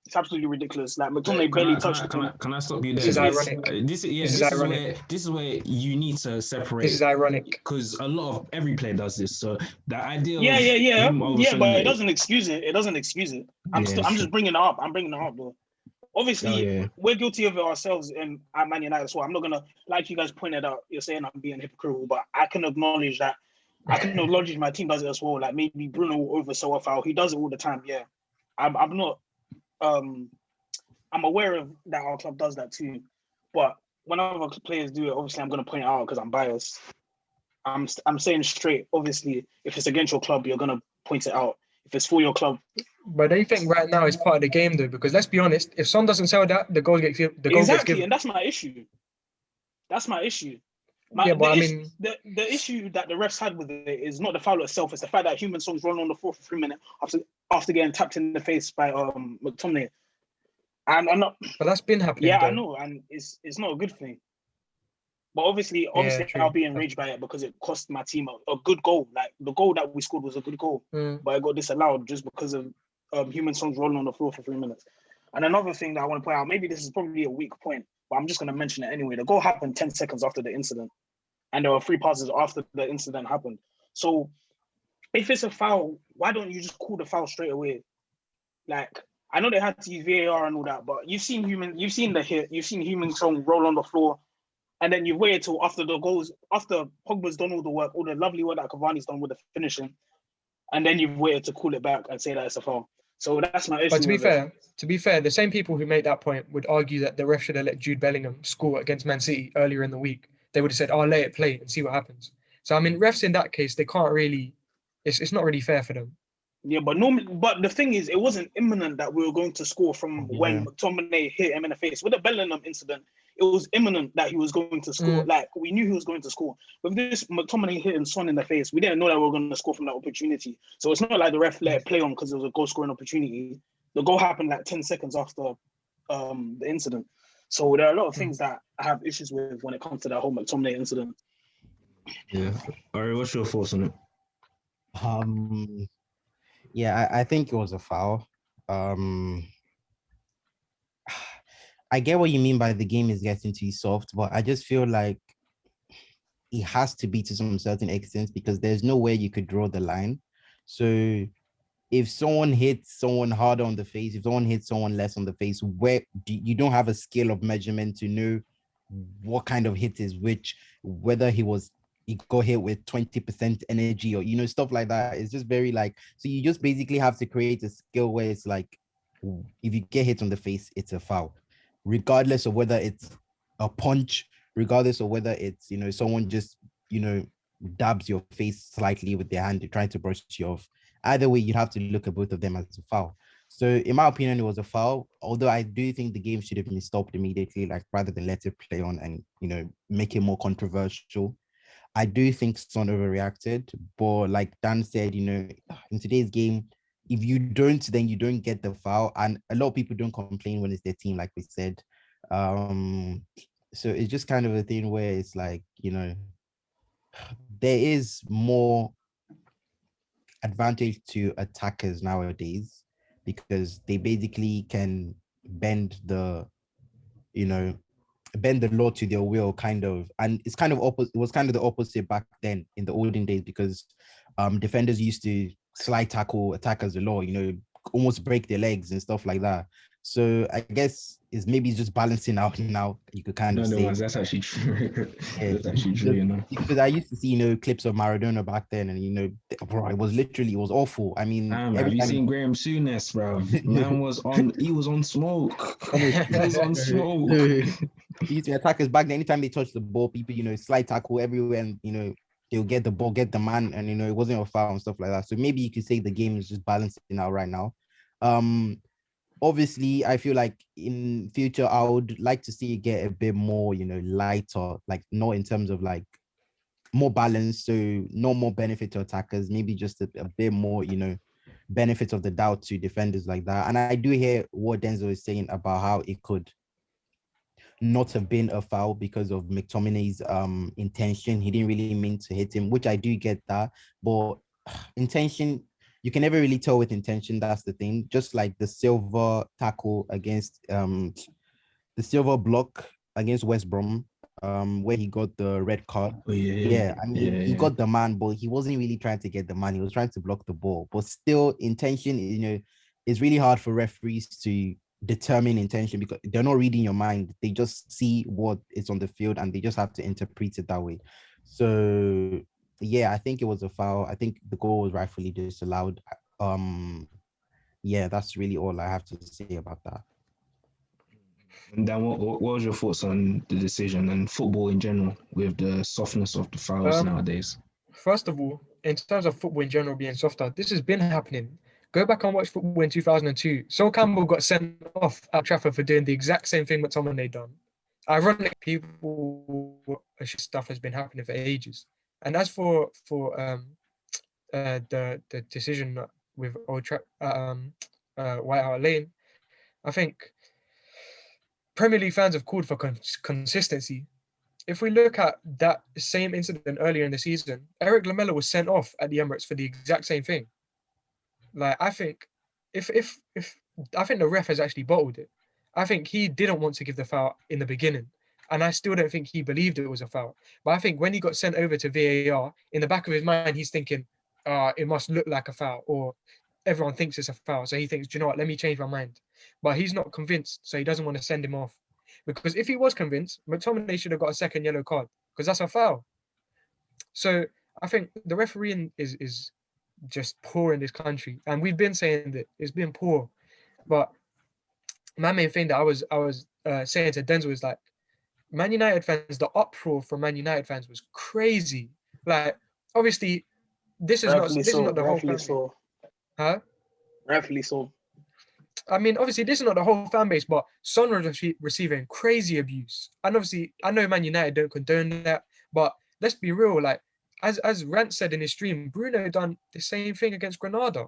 It's absolutely ridiculous. Like McTominay barely touched him. Can I stop you there? This is ironic. This is where you need to separate. This is ironic because every player does this. So the idea. Yeah, but it doesn't excuse it. It doesn't excuse it. I'm just bringing it up. I'm bringing it up, though. Obviously, we're guilty of it ourselves at Man United as well. I'm not gonna, like you guys pointed out, you're saying I'm being hypocritical, but I can acknowledge that. I can acknowledge my team does it as well. Like maybe Bruno will oversell a foul. He does it all the time. Yeah, I'm not. I'm aware of that our club does that too, but when other players do it, obviously I'm gonna point it out because I'm biased. I'm saying straight. Obviously, if it's against your club, you're gonna point it out. If it's for your club. But do you think right now it's part of the game though? Because let's be honest, if Son doesn't sell that, the goal gets given. Exactly, and that's my issue. The issue that the refs had with it is not the foul itself. It's the fact that Human Song's running on the floor for 3 minutes after getting tapped in the face by McTominay. And I'm not. But that's been happening. Yeah, though. I know, and it's not a good thing. But obviously, I'll be enraged by it because it cost my team a good goal. Like the goal that we scored was a good goal, but it got disallowed just because of Human Songs rolling on the floor for 3 minutes. And another thing that I want to point out, maybe this is probably a weak point, but I'm just going to mention it anyway. The goal happened 10 seconds after the incident, and there were 3 passes after the incident happened. So if it's a foul, why don't you just call the foul straight away? Like, I know they had to use VAR and all that, but you've seen the hit, you've seen Human Song roll on the floor. And then you've waited till after the goals, after Pogba's done all the work, all the lovely work that Cavani's done with the finishing, and then you've waited to call it back and say that it's a foul. So that's my issue. But to be fair, the same people who made that point would argue that the ref should have let Jude Bellingham score against Man City earlier in the week. They would have said, "Oh, let it play and see what happens." So I mean, refs in that case, they can't really. It's not really fair for them. Yeah, but the thing is, it wasn't imminent that we were going to score from when McTominay hit him in the face. With the Bellingham incident, it was imminent that he was going to score. Like, we knew he was going to score. With this McTominay hitting Son in the face, we didn't know that we were going to score from that opportunity. So it's not like the ref let it play on because it was a goal-scoring opportunity. The goal happened like 10 seconds after the incident. So there are a lot of things that I have issues with when it comes to that whole McTominay incident. Yeah. Ari, what's your thoughts on it? Yeah, I think it was a foul. I get what you mean by the game is getting too soft, but I just feel like it has to be to some certain extent because there's no way you could draw the line. So if someone hits someone harder on the face, if someone hits someone less on the face, you don't have a scale of measurement to know what kind of hit is which, whether he was he got hit with 20% energy, or stuff like that. It's just very like, so you just basically have to create a skill where it's like, if you get hit on the face, it's a foul, regardless of whether it's a punch, regardless of whether it's someone just dabs your face slightly with their hand trying to brush you off. Either way, you'd have to look at both of them as a foul. So in my opinion, it was a foul, although I do think the game should have been stopped immediately, like rather than let it play on and make it more controversial. I do think Son overreacted, but like Dan said, in today's game, if you don't, then you don't get the foul. And a lot of people don't complain when it's their team, like we said. So it's just kind of a thing where it's like, there is more advantage to attackers nowadays because they basically can bend the, bend the law to their will, kind of. And it's kind of opposite. It was kind of the opposite back then in the olden days because defenders used to slide tackle attackers a lot, almost break their legs and stuff like that. So I guess it's maybe just balancing out now. You could kind of say that's actually true. yeah, That's actually true, because I used to see clips of Maradona back then, and bro, it was awful. I mean, have you seen Graham Souness, bro? Man he was on smoke. He was on smoke. He used to attackers back then. Anytime they touch the ball, people slide tackle everywhere, and they'll get the ball, get the man, and it wasn't a foul and stuff like that. So maybe you could say the game is just balancing out right now. Obviously, I feel like in future I would like to see it get a bit more, lighter, like not in terms of like more balance, so no more benefit to attackers, maybe just a bit more, benefit of the doubt to defenders like that. And I do hear what Denzel is saying about how it could not have been a foul because of McTominay's intention. He didn't really mean to hit him, which I do get that, but intention, you can never really tell with intention. That's the thing. Just like the silver tackle against the silver block against West Brom, where he got the red card. Oh, yeah. I mean, he got the man, but he wasn't really trying to get the man. He was trying to block the ball. But still, intention, it's really hard for referees to determine intention because they're not reading your mind. They just see what is on the field and they just have to interpret it that way. So yeah, I think it was a foul. I think the goal was rightfully disallowed. Yeah, that's really all I have to say about that. And then what was your thoughts on the decision and football in general with the softness of the fouls nowadays? First of all, in terms of football in general being softer, this has been happening. Go back and watch football in 2002. Sol Campbell got sent off at Trafford for doing the exact same thing McTominay done. Ironically, people stuff has been happening for ages. And as for the decision with White Hart Lane, I think Premier League fans have called for consistency. If we look at that same incident earlier in the season, Eric Lamela was sent off at the Emirates for the exact same thing. Like, I think if I think the ref has actually bottled it. I think he didn't want to give the foul in the beginning, and I still don't think he believed it was a foul. But I think when he got sent over to VAR, in the back of his mind, he's thinking, it must look like a foul, or everyone thinks it's a foul. So he thinks, do you know what, let me change my mind. But he's not convinced, so he doesn't want to send him off. Because if he was convinced, McTominay should have got a second yellow card, because that's a foul. So I think the refereeing is just poor in this country. And we've been saying that it's been poor. But my main thing that I was saying to Denzel is like, Man United fans, the uproar from Man United fans was crazy. Like, obviously, this is not the whole family. Huh? Rightfully so. I mean, obviously, this is not the whole fan base, but Son was receiving crazy abuse. And obviously, I know Man United don't condone that, but let's be real. Like, as Rant said in his stream, Bruno done the same thing against Granada.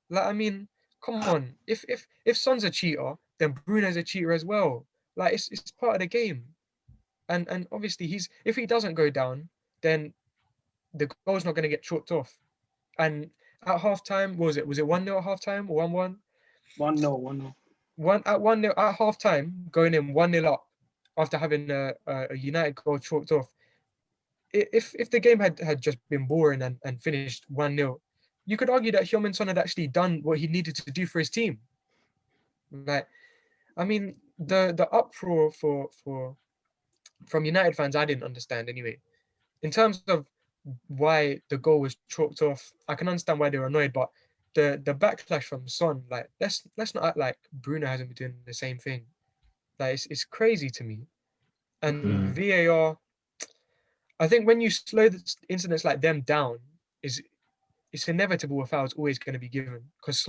Like, I mean, come on. If Son's a cheater, then Bruno's a cheater as well. Like, it's part of the game. And obviously, if he doesn't go down, then the goal's not going to get chalked off. And at halftime, what was it? Was it 1-0 at halftime or 1-1? 1-0. At 1-0 at halftime, going in 1-0 up after having a United goal chalked off. If the game had just been boring and finished 1-0, you could argue that Heung-min Son had actually done what he needed to do for his team. Like, I mean, the uproar from United fans, I didn't understand anyway. in terms of why the goal was chalked off, I can understand why they were annoyed, but the backlash from Son, like let's not act like Bruno hasn't been doing the same thing. Like it's crazy to me. And VAR, I think when you slow the incidents like them down, it's inevitable a foul is always going to be given because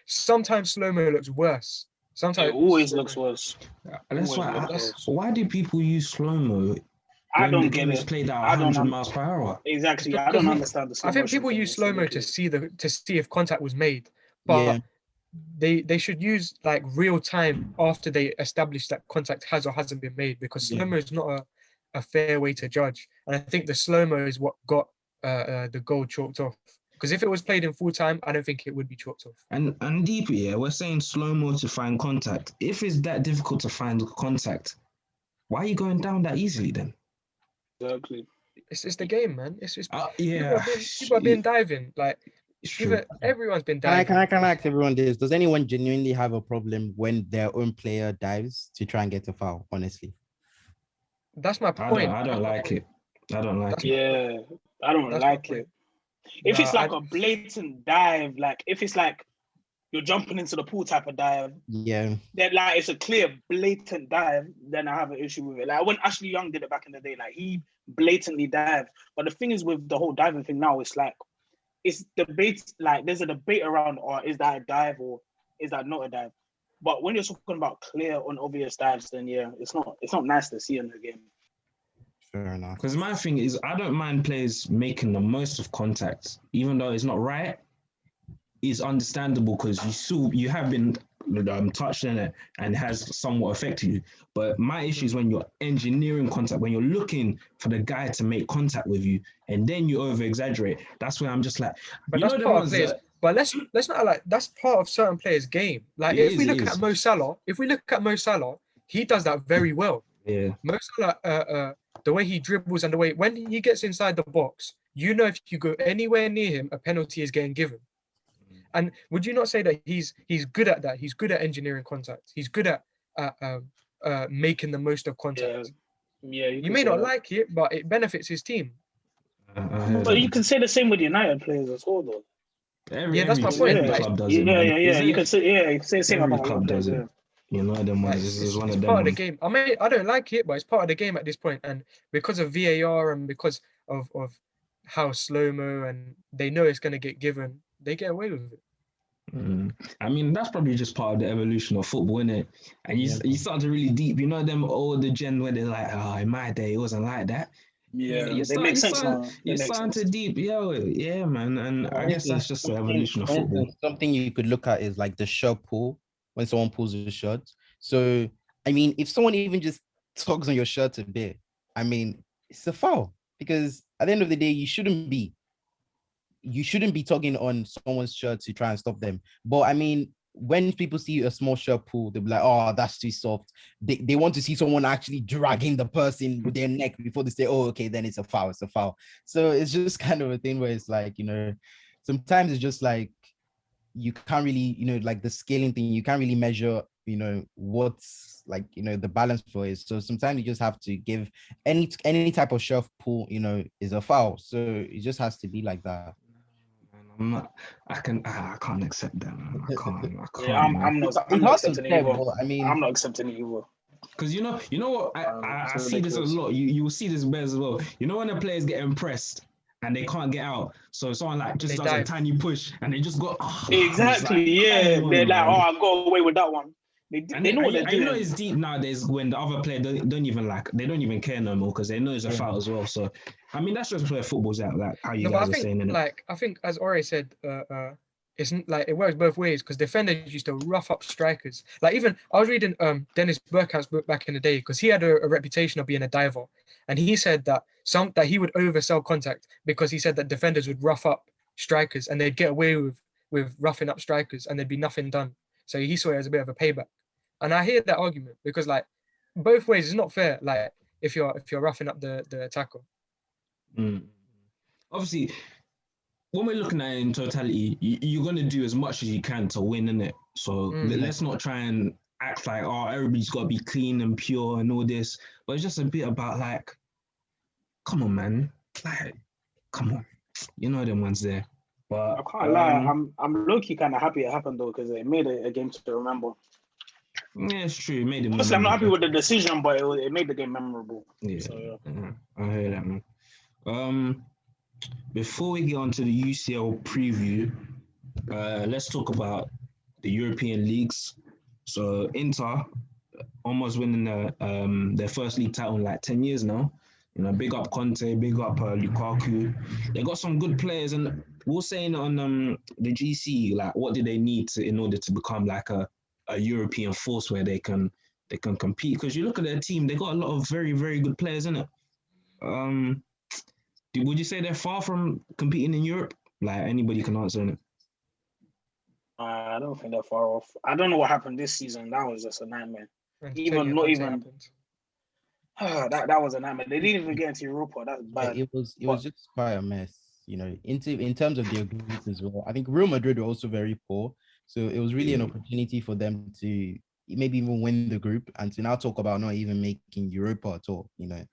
sometimes slow mo looks worse. It Sometimes always looks worse. That's Always why. looks worse. Why do people use slow mo I when the don't game get is it. played at I don't 100 miles per hour? Exactly. I because don't understand the slow I think motion people thing. use It's slow mo to ridiculous. see if contact was made, Yeah. but they should use like real time after they establish that contact has or hasn't been made because Yeah. slow mo is not a fair way to judge. And I think the slow mo is what got the goal chalked off. Because if it was played in full time, I don't think it would be chalked off. And deeper, yeah, we're saying slow mo to find contact. If it's that difficult to find contact, why are you going down that easily then? Exactly. It's the game, man. It's Yeah, people have been diving. Like it's true. everyone's been Can I diving. ask everyone this? Does anyone genuinely have a problem when their own player dives to try and get a foul? Honestly, That's my point. I don't like it. I don't like it. Yeah, I don't That's my like point. it. If it's Nah, like a blatant dive, like if it's like you're jumping into the pool type of dive, yeah, then like it's a clear blatant dive, then I have an issue with it. Like when Ashley Young did it back in the day, like he blatantly dived. But the thing is with the whole diving thing now, it's like it's debate. Like there's a debate around, or is that a dive or is that not a dive? But when you're talking about clear, unobvious dives, then yeah, it's not nice to see in the game. fair enough. Because my thing is, I don't mind players making the most of contact, even though it's not right. It's understandable because you have been touched in it and has somewhat affected you. But my issue is when you're engineering contact, when you're looking for the guy to make contact with you, and then you over exaggerate. That's where I'm just like, But you that's know the part of ones players. that But let's not like that's part of certain players' game. Like It if we is, look it at is. Mo Salah, he does that very well. yeah. Mo Salah, the way he dribbles and the way when he gets inside the box, you know if you go anywhere near him, a penalty is getting given. And would you not say that he's good at that? He's good at engineering contact. He's good at making the most of contact. Yeah, You may not like it, but it benefits his team. But you can say the same with United players as well, though. Every That's my point. every Like, club does it, man. You can say the same Every about club does it. players. You know them like, ones. This is one it's of them part of the ones. game. I don't like it, but it's part of the game at this point. And because of VAR and because of how slow mo and they know it's gonna get given, they get away with it. I mean, that's probably just part of the evolution of football, innit? And you start to really deep. You know them older gen where they're like, oh, in my day it wasn't like that. Yeah, they make sense now. You're starting to deep, yeah, man. And I guess that's just the evolution of For football. instance, something you could look at is like the shot pull when someone pulls a shot. So, I mean, if someone even just tugs on your shirt a bit, I mean, it's a foul because at the end of the day, you shouldn't be tugging on someone's shirt to try and stop them. But I mean, when people see a small shirt pull, they'll be like, oh, that's too soft. They want to see someone actually dragging the person with their neck before they say, oh, okay, then it's a foul. So it's just kind of a thing where it's like, sometimes it's just like you can't really, like the scaling thing, you can't really measure, what's like, the balance for it. So sometimes you just have to give any type of shirt pull, is a foul. So it just has to be like that. I can't accept that, man. I can't. Yeah, I'm not accepting it either. I mean, I'm not accepting it either. Because you know what, I see this a lot. You will see this bears as well. You know when the players get impressed and they can't get out, so someone like just does a tiny push and they just go. Oh, exactly. Like, they're like, I got away with that one. They know what they're doing. You know it's deep nowadays when the other player don't even care no more because they know it's a foul as well. So I mean that's just where football's at, like how you guys are saying, innit? Like I think as Ore said, it's like it works both ways because defenders used to rough up strikers. Like even I was reading Dennis Bergkamp's book back in the day because he had a reputation of being a diver, and he said that he would oversell contact because he said that defenders would rough up strikers and they'd get away with roughing up strikers and there'd be nothing done. So he saw it as a bit of a payback. And I hear that argument because like both ways it's not fair. Like if you're roughing up the attacker. Obviously, when we're looking at it in totality, you're gonna do as much as you can to win, innit? So let's not try and act like everybody's gotta be clean and pure and all this. But it's just a bit about like come on, man. Like, come on. You know them ones there. But I can't lie. I'm low key kind of happy it happened though because it made a game to remember. yeah, it's true. It made it more Obviously, I'm not happy memorable. with the decision, but it made the game memorable. Yeah, So, yeah. I heard that, man. Before we get on to the UCL preview, let's talk about the European leagues. So Inter almost winning their first league title in like 10 years now. You know, big up Conte, big up Lukaku. They got some good players, and we were saying on the GC, like, what do they need in order to become like a European force where they can compete? Because you look at their team, they got a lot of very, very good players in it. Would you say they're far from competing in Europe? Like, anybody can answer on it. I don't think they're far off. I don't know what happened this season. That was just a nightmare. Entertaining Not Conte even happened. that was a nightmare. They didn't even get into Europa. That's Yeah, bad. it was just quite a mess, you know. In terms of their group as well, I think Real Madrid were also very poor, so it was really an opportunity for them to maybe even win the group and to now talk about not even making Europa at all. You know,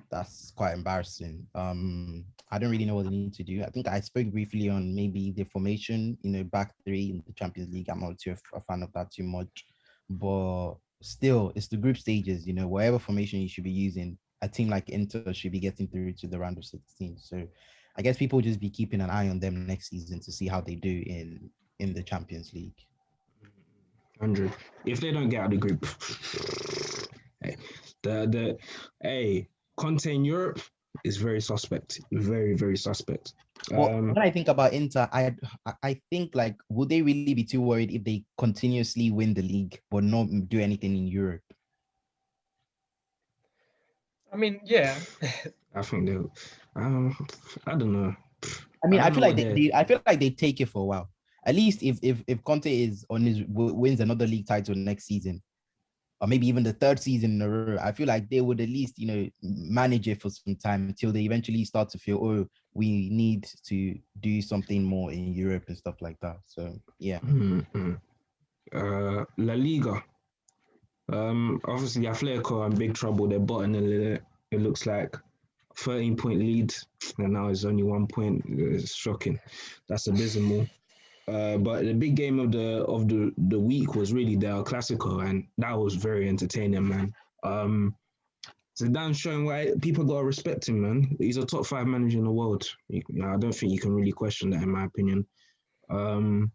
that's quite embarrassing. I don't really know what they need to do. I think I spoke briefly on maybe the formation, you know, back three in the Champions League. I'm not too a fan of that too much, but still, it's the group stages. You know, whatever formation you should be using, a team like Inter should be getting through to the round of 16. So, I guess people just be keeping an eye on them next season to see how they do in the Champions League. 100. If they don't get out of the group, hey, hey, Conte in Europe is very suspect. Very, very suspect. Well, when I think about Inter, I think, like, would they really be too worried if they continuously win the league but not do anything in Europe? I mean, yeah. I think they. I don't know. I mean, I feel like I feel like they take it for a while. At least if Conte is on his wins another league title next season, or maybe even the third season in a row, I feel like they would at least, you know, manage it for some time until they eventually start to feel, oh, we need to do something more in Europe and stuff like that. So yeah. La Liga. Obviously Atletico are in big trouble. They're bottom it looks like 13-point lead, and now it's only 1 point. It's shocking. That's abysmal. But the big game of the week was really the Clásico, and that was very entertaining, man. Zidane's showing why people gotta respect him, man. He's a top 5 manager in the world. I don't think you can really question that, in my opinion. The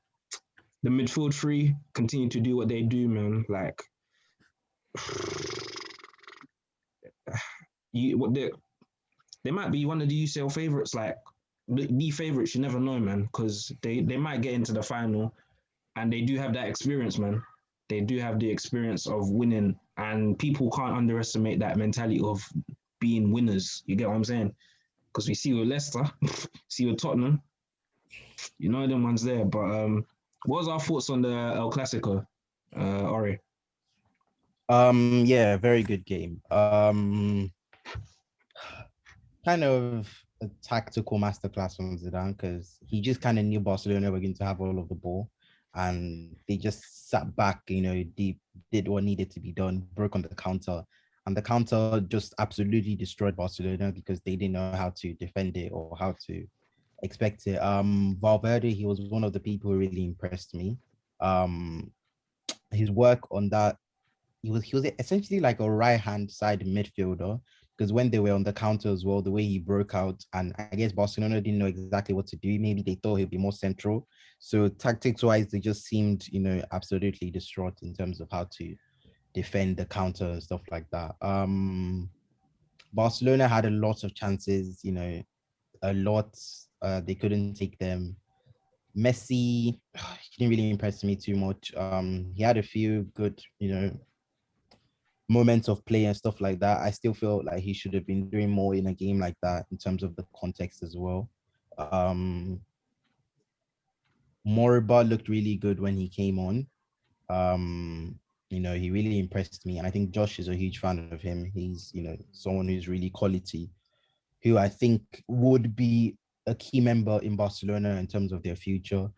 midfield three continue to do what they do, man. Like, they might be one of the UCL favorites, like the favorites. You never know, man, because they might get into the final, and they do have that experience, man. They do have the experience of winning, and people can't underestimate that mentality of being winners. You get what I'm saying? Because we see with Leicester, see with Tottenham, you know them ones there. But what was our thoughts on the El Clasico, Ori? Yeah, very good game. Kind of a tactical masterclass from Zidane, because he just kind of knew Barcelona were going to have all of the ball, and they just sat back, you know, deep, did what needed to be done, broke on the counter, and the counter just absolutely destroyed Barcelona because they didn't know how to defend it or how to expect it. Valverde, he was one of the people who really impressed me. His work on that, he was essentially like a right hand side midfielder, because when they were on the counter as well, the way he broke out, and I guess Barcelona didn't know exactly what to do. Maybe they thought he'd be more central. So tactics wise, they just seemed, you know, absolutely distraught in terms of how to defend the counter and stuff like that. Barcelona had a lot of chances, you know, a lot. They couldn't take them. Messi, he didn't really impress me too much. He had a few good, you know, moments of play and stuff like that. I still feel like he should have been doing more in a game like that in terms of the context as well. Moriba looked really good when he came on. You know, he really impressed me. And I think Josh is a huge fan of him. He's, you know, someone who's really quality, who I think would be a key member in Barcelona in terms of their future.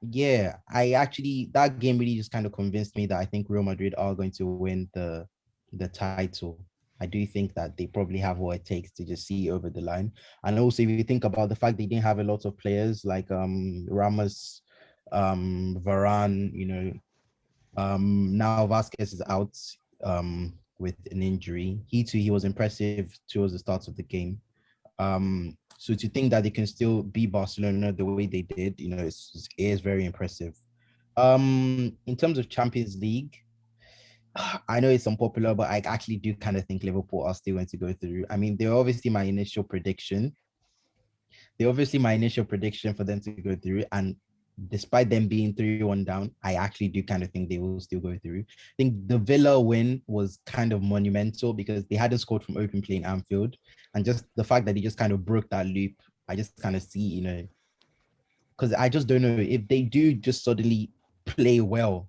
Yeah, that game really just kind of convinced me that I think Real Madrid are going to win the title. I do think that they probably have what it takes to just see over the line. And also, if you think about the fact they didn't have a lot of players like Ramos, Varane, now Vasquez is out with an injury. He was impressive towards the start of the game. So to think that they can still be Barcelona the way they did, it is very impressive. In terms of Champions League, I know it's unpopular, but I actually do kind of think Liverpool are still going to go through. I mean, they're obviously my initial prediction. For them to go through. And despite them being 3-1 down, I actually do kind of think they will still go through. I think the Villa win was kind of monumental because they hadn't scored from open play in Anfield. And just the fact that they just kind of broke that loop, I just kind of see, because I just don't know if they do just suddenly play well,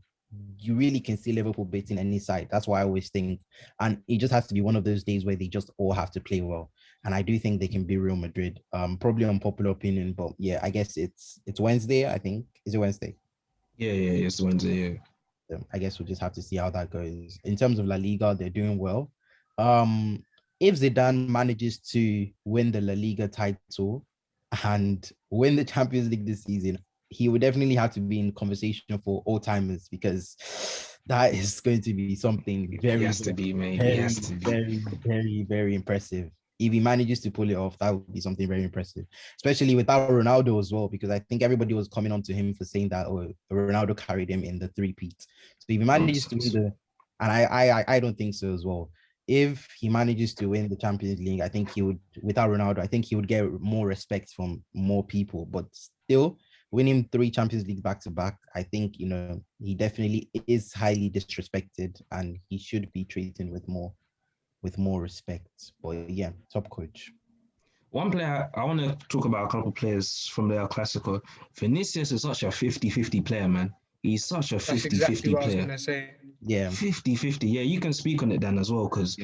you really can see Liverpool beating any side. That's why I always think, and it just has to be one of those days where they just all have to play well. And I do think they can be Real Madrid. Probably unpopular opinion, but yeah, I guess it's Wednesday. I think, is it Wednesday? Yeah, it's Wednesday. Yeah. I guess we'll just have to see how that goes. In terms of La Liga, they're doing well. If Zidane manages to win the La Liga title and win the Champions League this season, he would definitely have to be in conversation for all timers because that is going to be something very, he has to be, mate. Very, he has to be. very, very, very impressive. If he manages to pull it off, that would be something very impressive, especially without Ronaldo as well, because I think everybody was coming on to him for saying that Ronaldo carried him in the three-peat. So if he manages to win and I don't think so as well. If he manages to win the Champions League, I think he would, without Ronaldo, I think he would get more respect from more people. But still, winning 3 Champions League back to back, I think, he definitely is highly disrespected and he should be treated with more respect. But yeah, top coach. One player, I want to talk about a couple of players from the Clásico. Vinicius is such a 50-50 player, man. He's such a 50-50 That's exactly what player. I was going to say. Yeah. 50-50. Yeah, you can speak on it, Dan, as well, because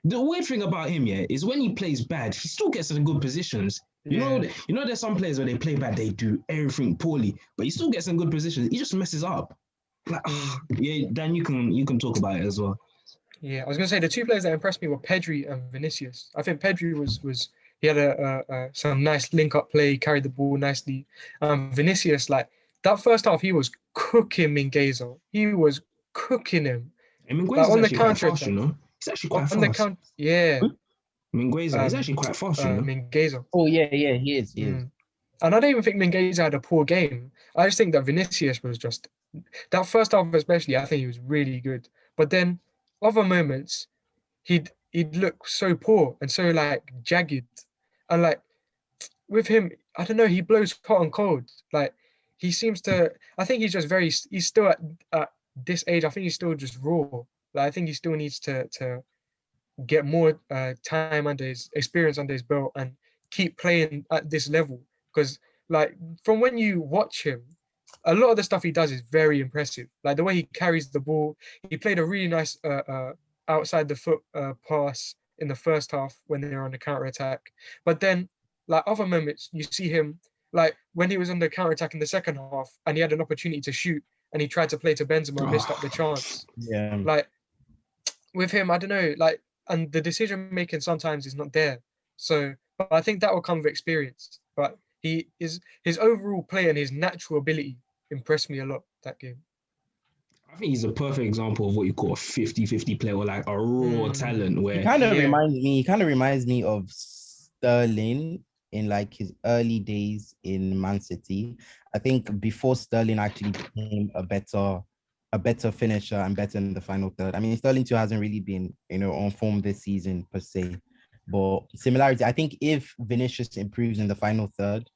the weird thing about him, is when he plays bad, he still gets in good positions. You know, there's some players where they play bad, they do everything poorly, but he still gets in good positions. He just messes up. Like, Dan, you can talk about it as well. Yeah, I was going to say the 2 players that impressed me were Pedri and Vinicius. I think Pedri was he had some nice link-up play, carried the ball nicely. Vinicius, like that first half, he was cooking Mingueza. He was cooking him. And Mingueza's on the actually quite counter fast, He's actually quite on fast. Mingueza, he's actually quite fast, Mingueza. Oh, yeah, he is. And I don't even think Mingueza had a poor game. I just think that Vinicius was just, that first half especially, I think he was really good. But then other moments, he'd look so poor and so like jagged. And like with him, I don't know, he blows hot and cold. Like he seems to, I think he's just he's still at this age, I think he's still just raw. Like I think he still needs to get more time under his experience under his belt and keep playing at this level. Because like from when you watch him, a lot of the stuff he does is very impressive. Like the way he carries the ball, he played a really nice outside the foot pass in the first half when they were on the counter attack. But then, like other moments, you see him like when he was on the counter attack in the second half and he had an opportunity to shoot and he tried to play to Benzema and missed up the chance. Yeah. Like with him, I don't know, like, and the decision making sometimes is not there. So, but I think that will come with experience. But his overall play and his natural ability impressed me a lot that game. I think he's a perfect example of what you call a 50-50 player or like a raw talent where he kind of reminds me of Sterling in like his early days in Man City. I think before Sterling actually became a better finisher and better in the final third. I mean, Sterling too hasn't really been, on form this season per se. But similarity, I think if Vinicius improves in the final third,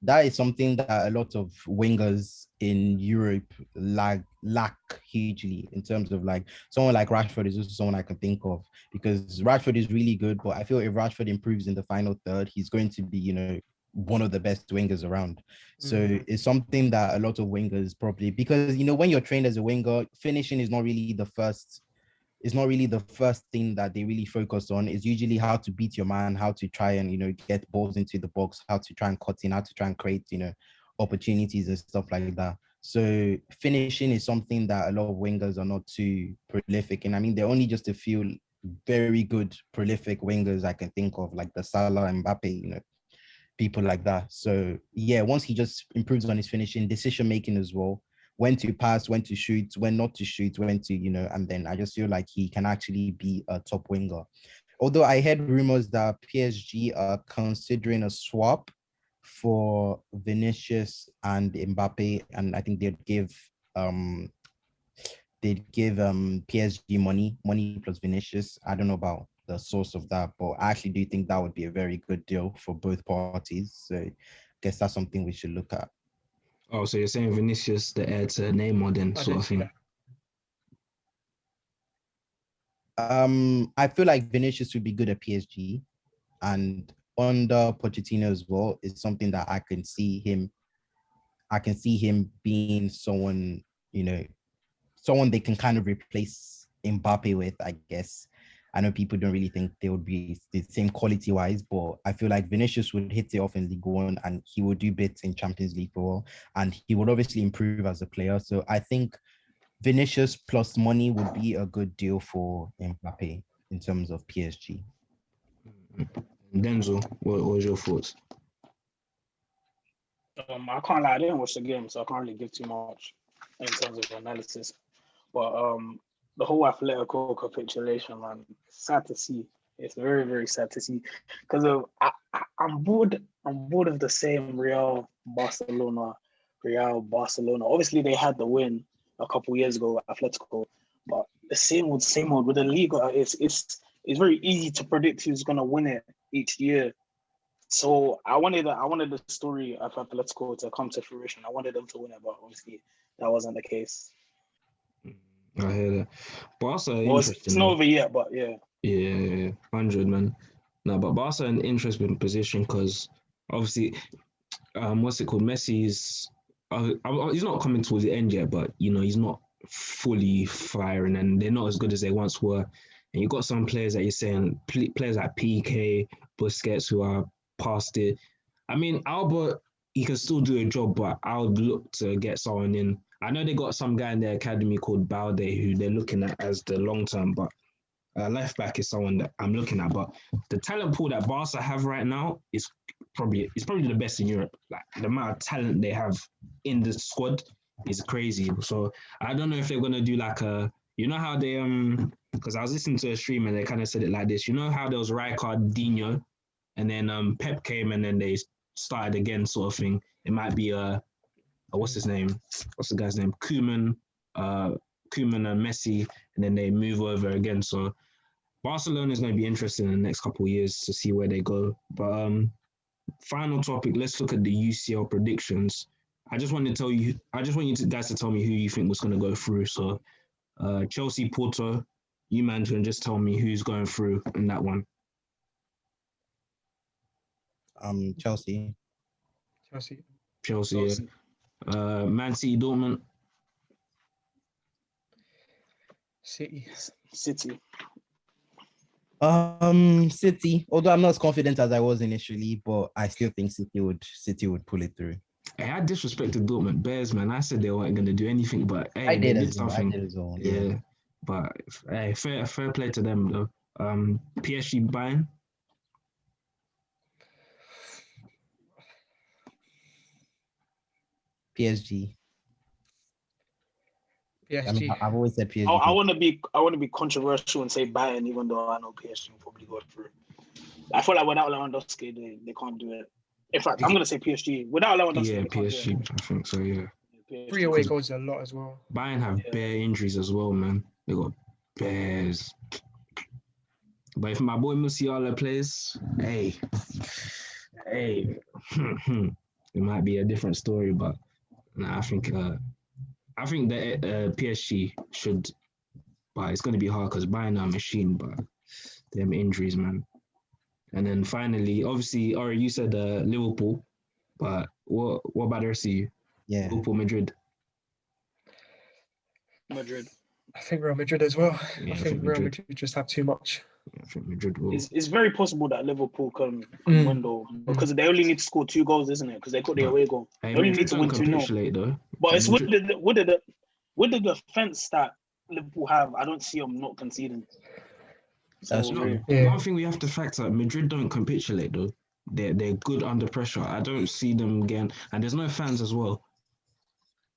that is something that a lot of wingers in Europe lack hugely in terms of like someone like Rashford is also someone I can think of because Rashford is really good, but I feel if Rashford improves in the final third, he's going to be, one of the best wingers around. So it's something that a lot of wingers probably, because, when you're trained as a winger, finishing is not really the first thing that they really focus on. It's usually how to beat your man, how to try and, get balls into the box, how to try and cut in, how to try and create, opportunities and stuff like that. So finishing is something that a lot of wingers are not too prolific in. I mean, they're only just a few very good, prolific wingers I can think of, like the Salah, Mbappe, people like that. So yeah, once he just improves on his finishing, decision making as well, when to pass, when to shoot, when not to shoot, when to, and then I just feel like he can actually be a top winger. Although I heard rumors that PSG are considering a swap for Vinicius and Mbappe, and I think they'd give PSG money plus Vinicius. I don't know about the source of that, but I actually do think that would be a very good deal for both parties. So I guess that's something we should look at. Oh, so you're saying Vinicius the heir to Neymar then, I sort didn't of see thing? that. I feel like Vinicius would be good at PSG, and under Pochettino as well is something that I can see him being someone, someone they can kind of replace Mbappe with, I guess. I know people don't really think they would be the same quality wise, but I feel like Vinicius would hit it off in League One and he would do bits in Champions League for all, and he would obviously improve as a player. So I think Vinicius plus money would be a good deal for Mbappe in terms of PSG. Denzel, what was your thoughts? I can't lie, I didn't watch the game, so I can't really give too much in terms of analysis. But the whole Atletico capitulation, man, it's sad to see. It's very, very sad to see because I'm bored. I'm bored of the same Barcelona. Obviously, they had the win a couple years ago at Atletico, but the same old with the Liga. It's very easy to predict who's gonna win it each year. So I wanted the story of Atletico to come to fruition. I wanted them to win it, but obviously that wasn't the case. I hear that. Barca, Well, it's not over yet, but yeah. Yeah, 100, man. No, but Barca in an interesting position because obviously, what's it called? Messi's, he's not coming towards the end yet, but he's not fully firing, and they're not as good as they once were. And you got some players that you're saying, players like PK, Busquets, who are past it. I mean, Albert, he can still do a job, but I would look to get someone in. I know they got some guy in their academy called Balde who they're looking at as the long term, but left back is someone that I'm looking at. But the talent pool that Barca have right now is probably the best in Europe. Like the amount of talent they have in the squad is crazy. So I don't know if they're gonna do like how they because I was listening to a stream and they kind of said it like this. You know how there was Rijkaard, Dino, and then Pep came and then they started again, sort of thing. It might be what's his name? What's the guy's name? Koeman and Messi, and then they move over again. So Barcelona is going to be interesting in the next couple of years to see where they go. But final topic, let's look at the UCL predictions. I just want you guys to tell me who you think was going to go through. So Chelsea, Porto, you man can just tell me who's going through in that one. Chelsea. Chelsea. Yeah. Man City, Dortmund. City. City. City. Although I'm not as confident as I was initially, but I still think City would pull it through. Hey, I disrespected Dortmund Bears, man. I said they weren't going to do anything, but hey, they did something. I did as well. Yeah. But hey, fair play to them though. PSG Bayern. PSG. PSG. I mean, I've always said PSG. I want to be controversial and say Bayern, even though I know PSG will probably go through. I feel like without Lewandowski, they can't do it. In fact, I'm going to say PSG. Without Lewandowski, Yeah, they can't PSG. do it. I think so. Yeah. PSG. 3 away goals a lot as well. Bayern have bare injuries as well, man. They got bears. But if my boy Musiala plays, hey, it might be a different story. But nah, I think that PSG should, but it's going to be hard because Bayern are a machine, but them injuries, man. And then finally, obviously, Ori, you said Liverpool, but what about the rest of you? Yeah. Liverpool, Madrid. I think Real Madrid as well. Yeah, I think Real Madrid just have too much. Yeah, I think Madrid will. It's very possible that Liverpool can win though, because they only need to score 2 goals, isn't it? Because they got the away goal. Hey, they only need to win 2-0 though. But it's with the defense that Liverpool have. I don't see them not conceding. That's So, true. Yeah. One thing we have to factor: Madrid don't capitulate though. They're good under pressure. I don't see them again, and there's no fans as well.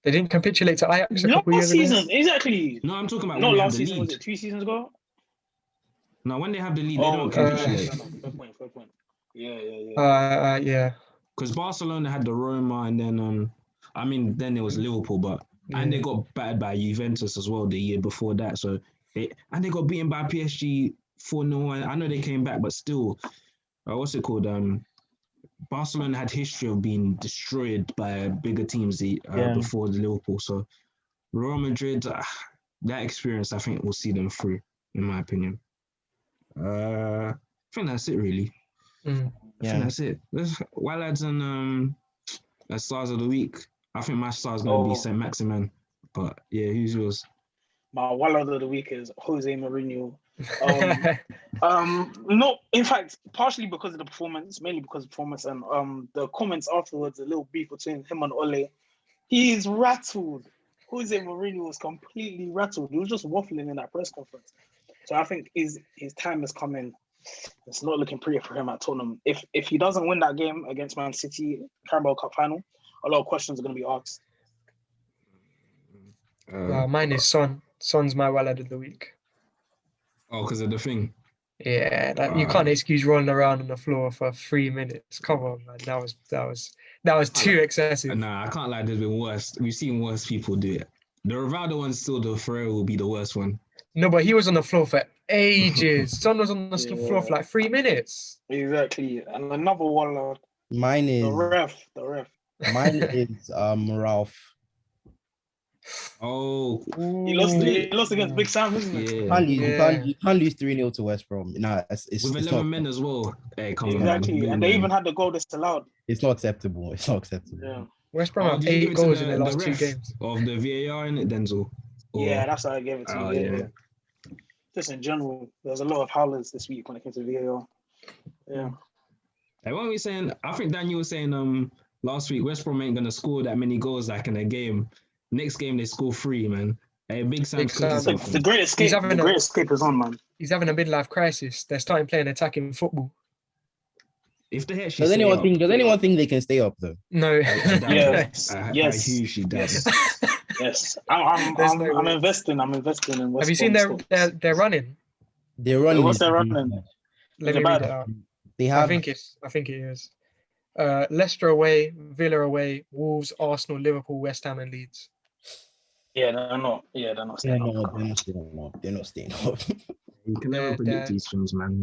They didn't capitulate to Ajax a couple last years ago. season, exactly. No, I'm talking about Not when they have last the season, was lead. it 2 seasons ago? No, when they have the lead, they Oh, don't okay. capitulate. Fair point. Yeah. Yeah. Because Barcelona had the Roma, and then I mean, then it was Liverpool, but and they Yeah. got battered by Juventus as well the year before that. So and they got beaten by PSG 4-0. I know they came back, but still, what's it called? Barcelona had history of being destroyed by bigger teams before the Liverpool. So Real Madrid, that experience, I think, will see them through, in my opinion. I think that's it, really. I think that's it. Well, lads, and stars of the week. I think my star is going to be Saint Maximin. But yeah, who's yours? My wallet of the week is Jose Mourinho. No, in fact, partially because of the performance, mainly because of performance, and the comments afterwards, a little beef between him and Ole. He is rattled. Jose Mourinho was completely rattled. He was just waffling in that press conference. So I think his time is coming. It's not looking pretty for him at Tottenham. If he doesn't win that game against Man City, Carabao Cup final, a lot of questions are going to be asked. Mine is Son. Son's my wallet of the week. Oh, because of the thing. Yeah, you can't excuse rolling around on the floor for 3 minutes. Come on, man. That was too excessive. Nah, I can't lie. There's been worse. We've seen worse people do it. The Rivaldo one, still, the Ferreira will be the worst one. No, but he was on the floor for ages. Son was on the floor for like 3 minutes. Exactly. And another one, Mine is the ref. Mine is Ralph. Oh, He lost against Big Sam, isn't it? yeah. You can't lose 3-0 to West Brom. Nah, it's with 11 not, men as well. Hey, come exactly. on, And they even had the goal disallowed. It's not acceptable. It's not acceptable. Yeah. West Brom have 8 goals in the last 2 games. Of the VAR in it, Denzel? Yeah, that's how I gave it to you. Yeah. Just in general, there's a lot of howlers this week when it came to VAR. Yeah. Hey, what were we saying? I think Daniel was saying last week West Brom ain't gonna score that many goals like in a game. Next game they score 3, man. Hey, Big Sam's cooking something. The great escape. The great escape is on, man. He's having a midlife crisis. They're starting playing attacking football. If they actually does anyone think they can stay up though? No. Yes. I usually does. Yes. I'm investing in West Have you seen their running? They're running. What's their running? Let me read it out. I think it is. Leicester away, Villa away, Wolves, Arsenal, Liverpool, West Ham, and Leeds. Yeah, they're not staying up. They're not staying up. You can never predict these things, man.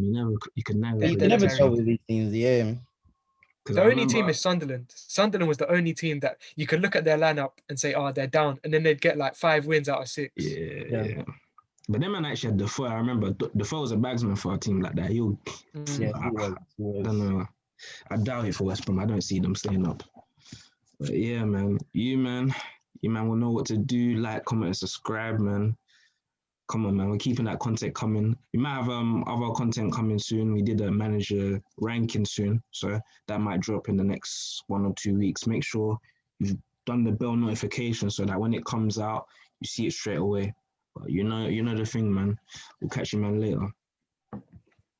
You can never tell with these things, yeah. The only team is Sunderland. Sunderland was the only team that you could look at their lineup and say, oh, they're down. And then they'd get like 5 wins out of 6. Yeah. But them man actually had Defoe. I remember Defoe was a bagsman for a team like that. He was. I don't know. I doubt it for West Brom. I don't see them staying up. But yeah, man. You man will know what to do. Like, comment, and subscribe, man. Come on, man. We're keeping that content coming. We might have other content coming soon. We did a manager ranking soon, so that might drop in the next 1 or 2 weeks. Make sure you've done the bell notification so that when it comes out, you see it straight away. But you know the thing, man. We'll catch you, man, later.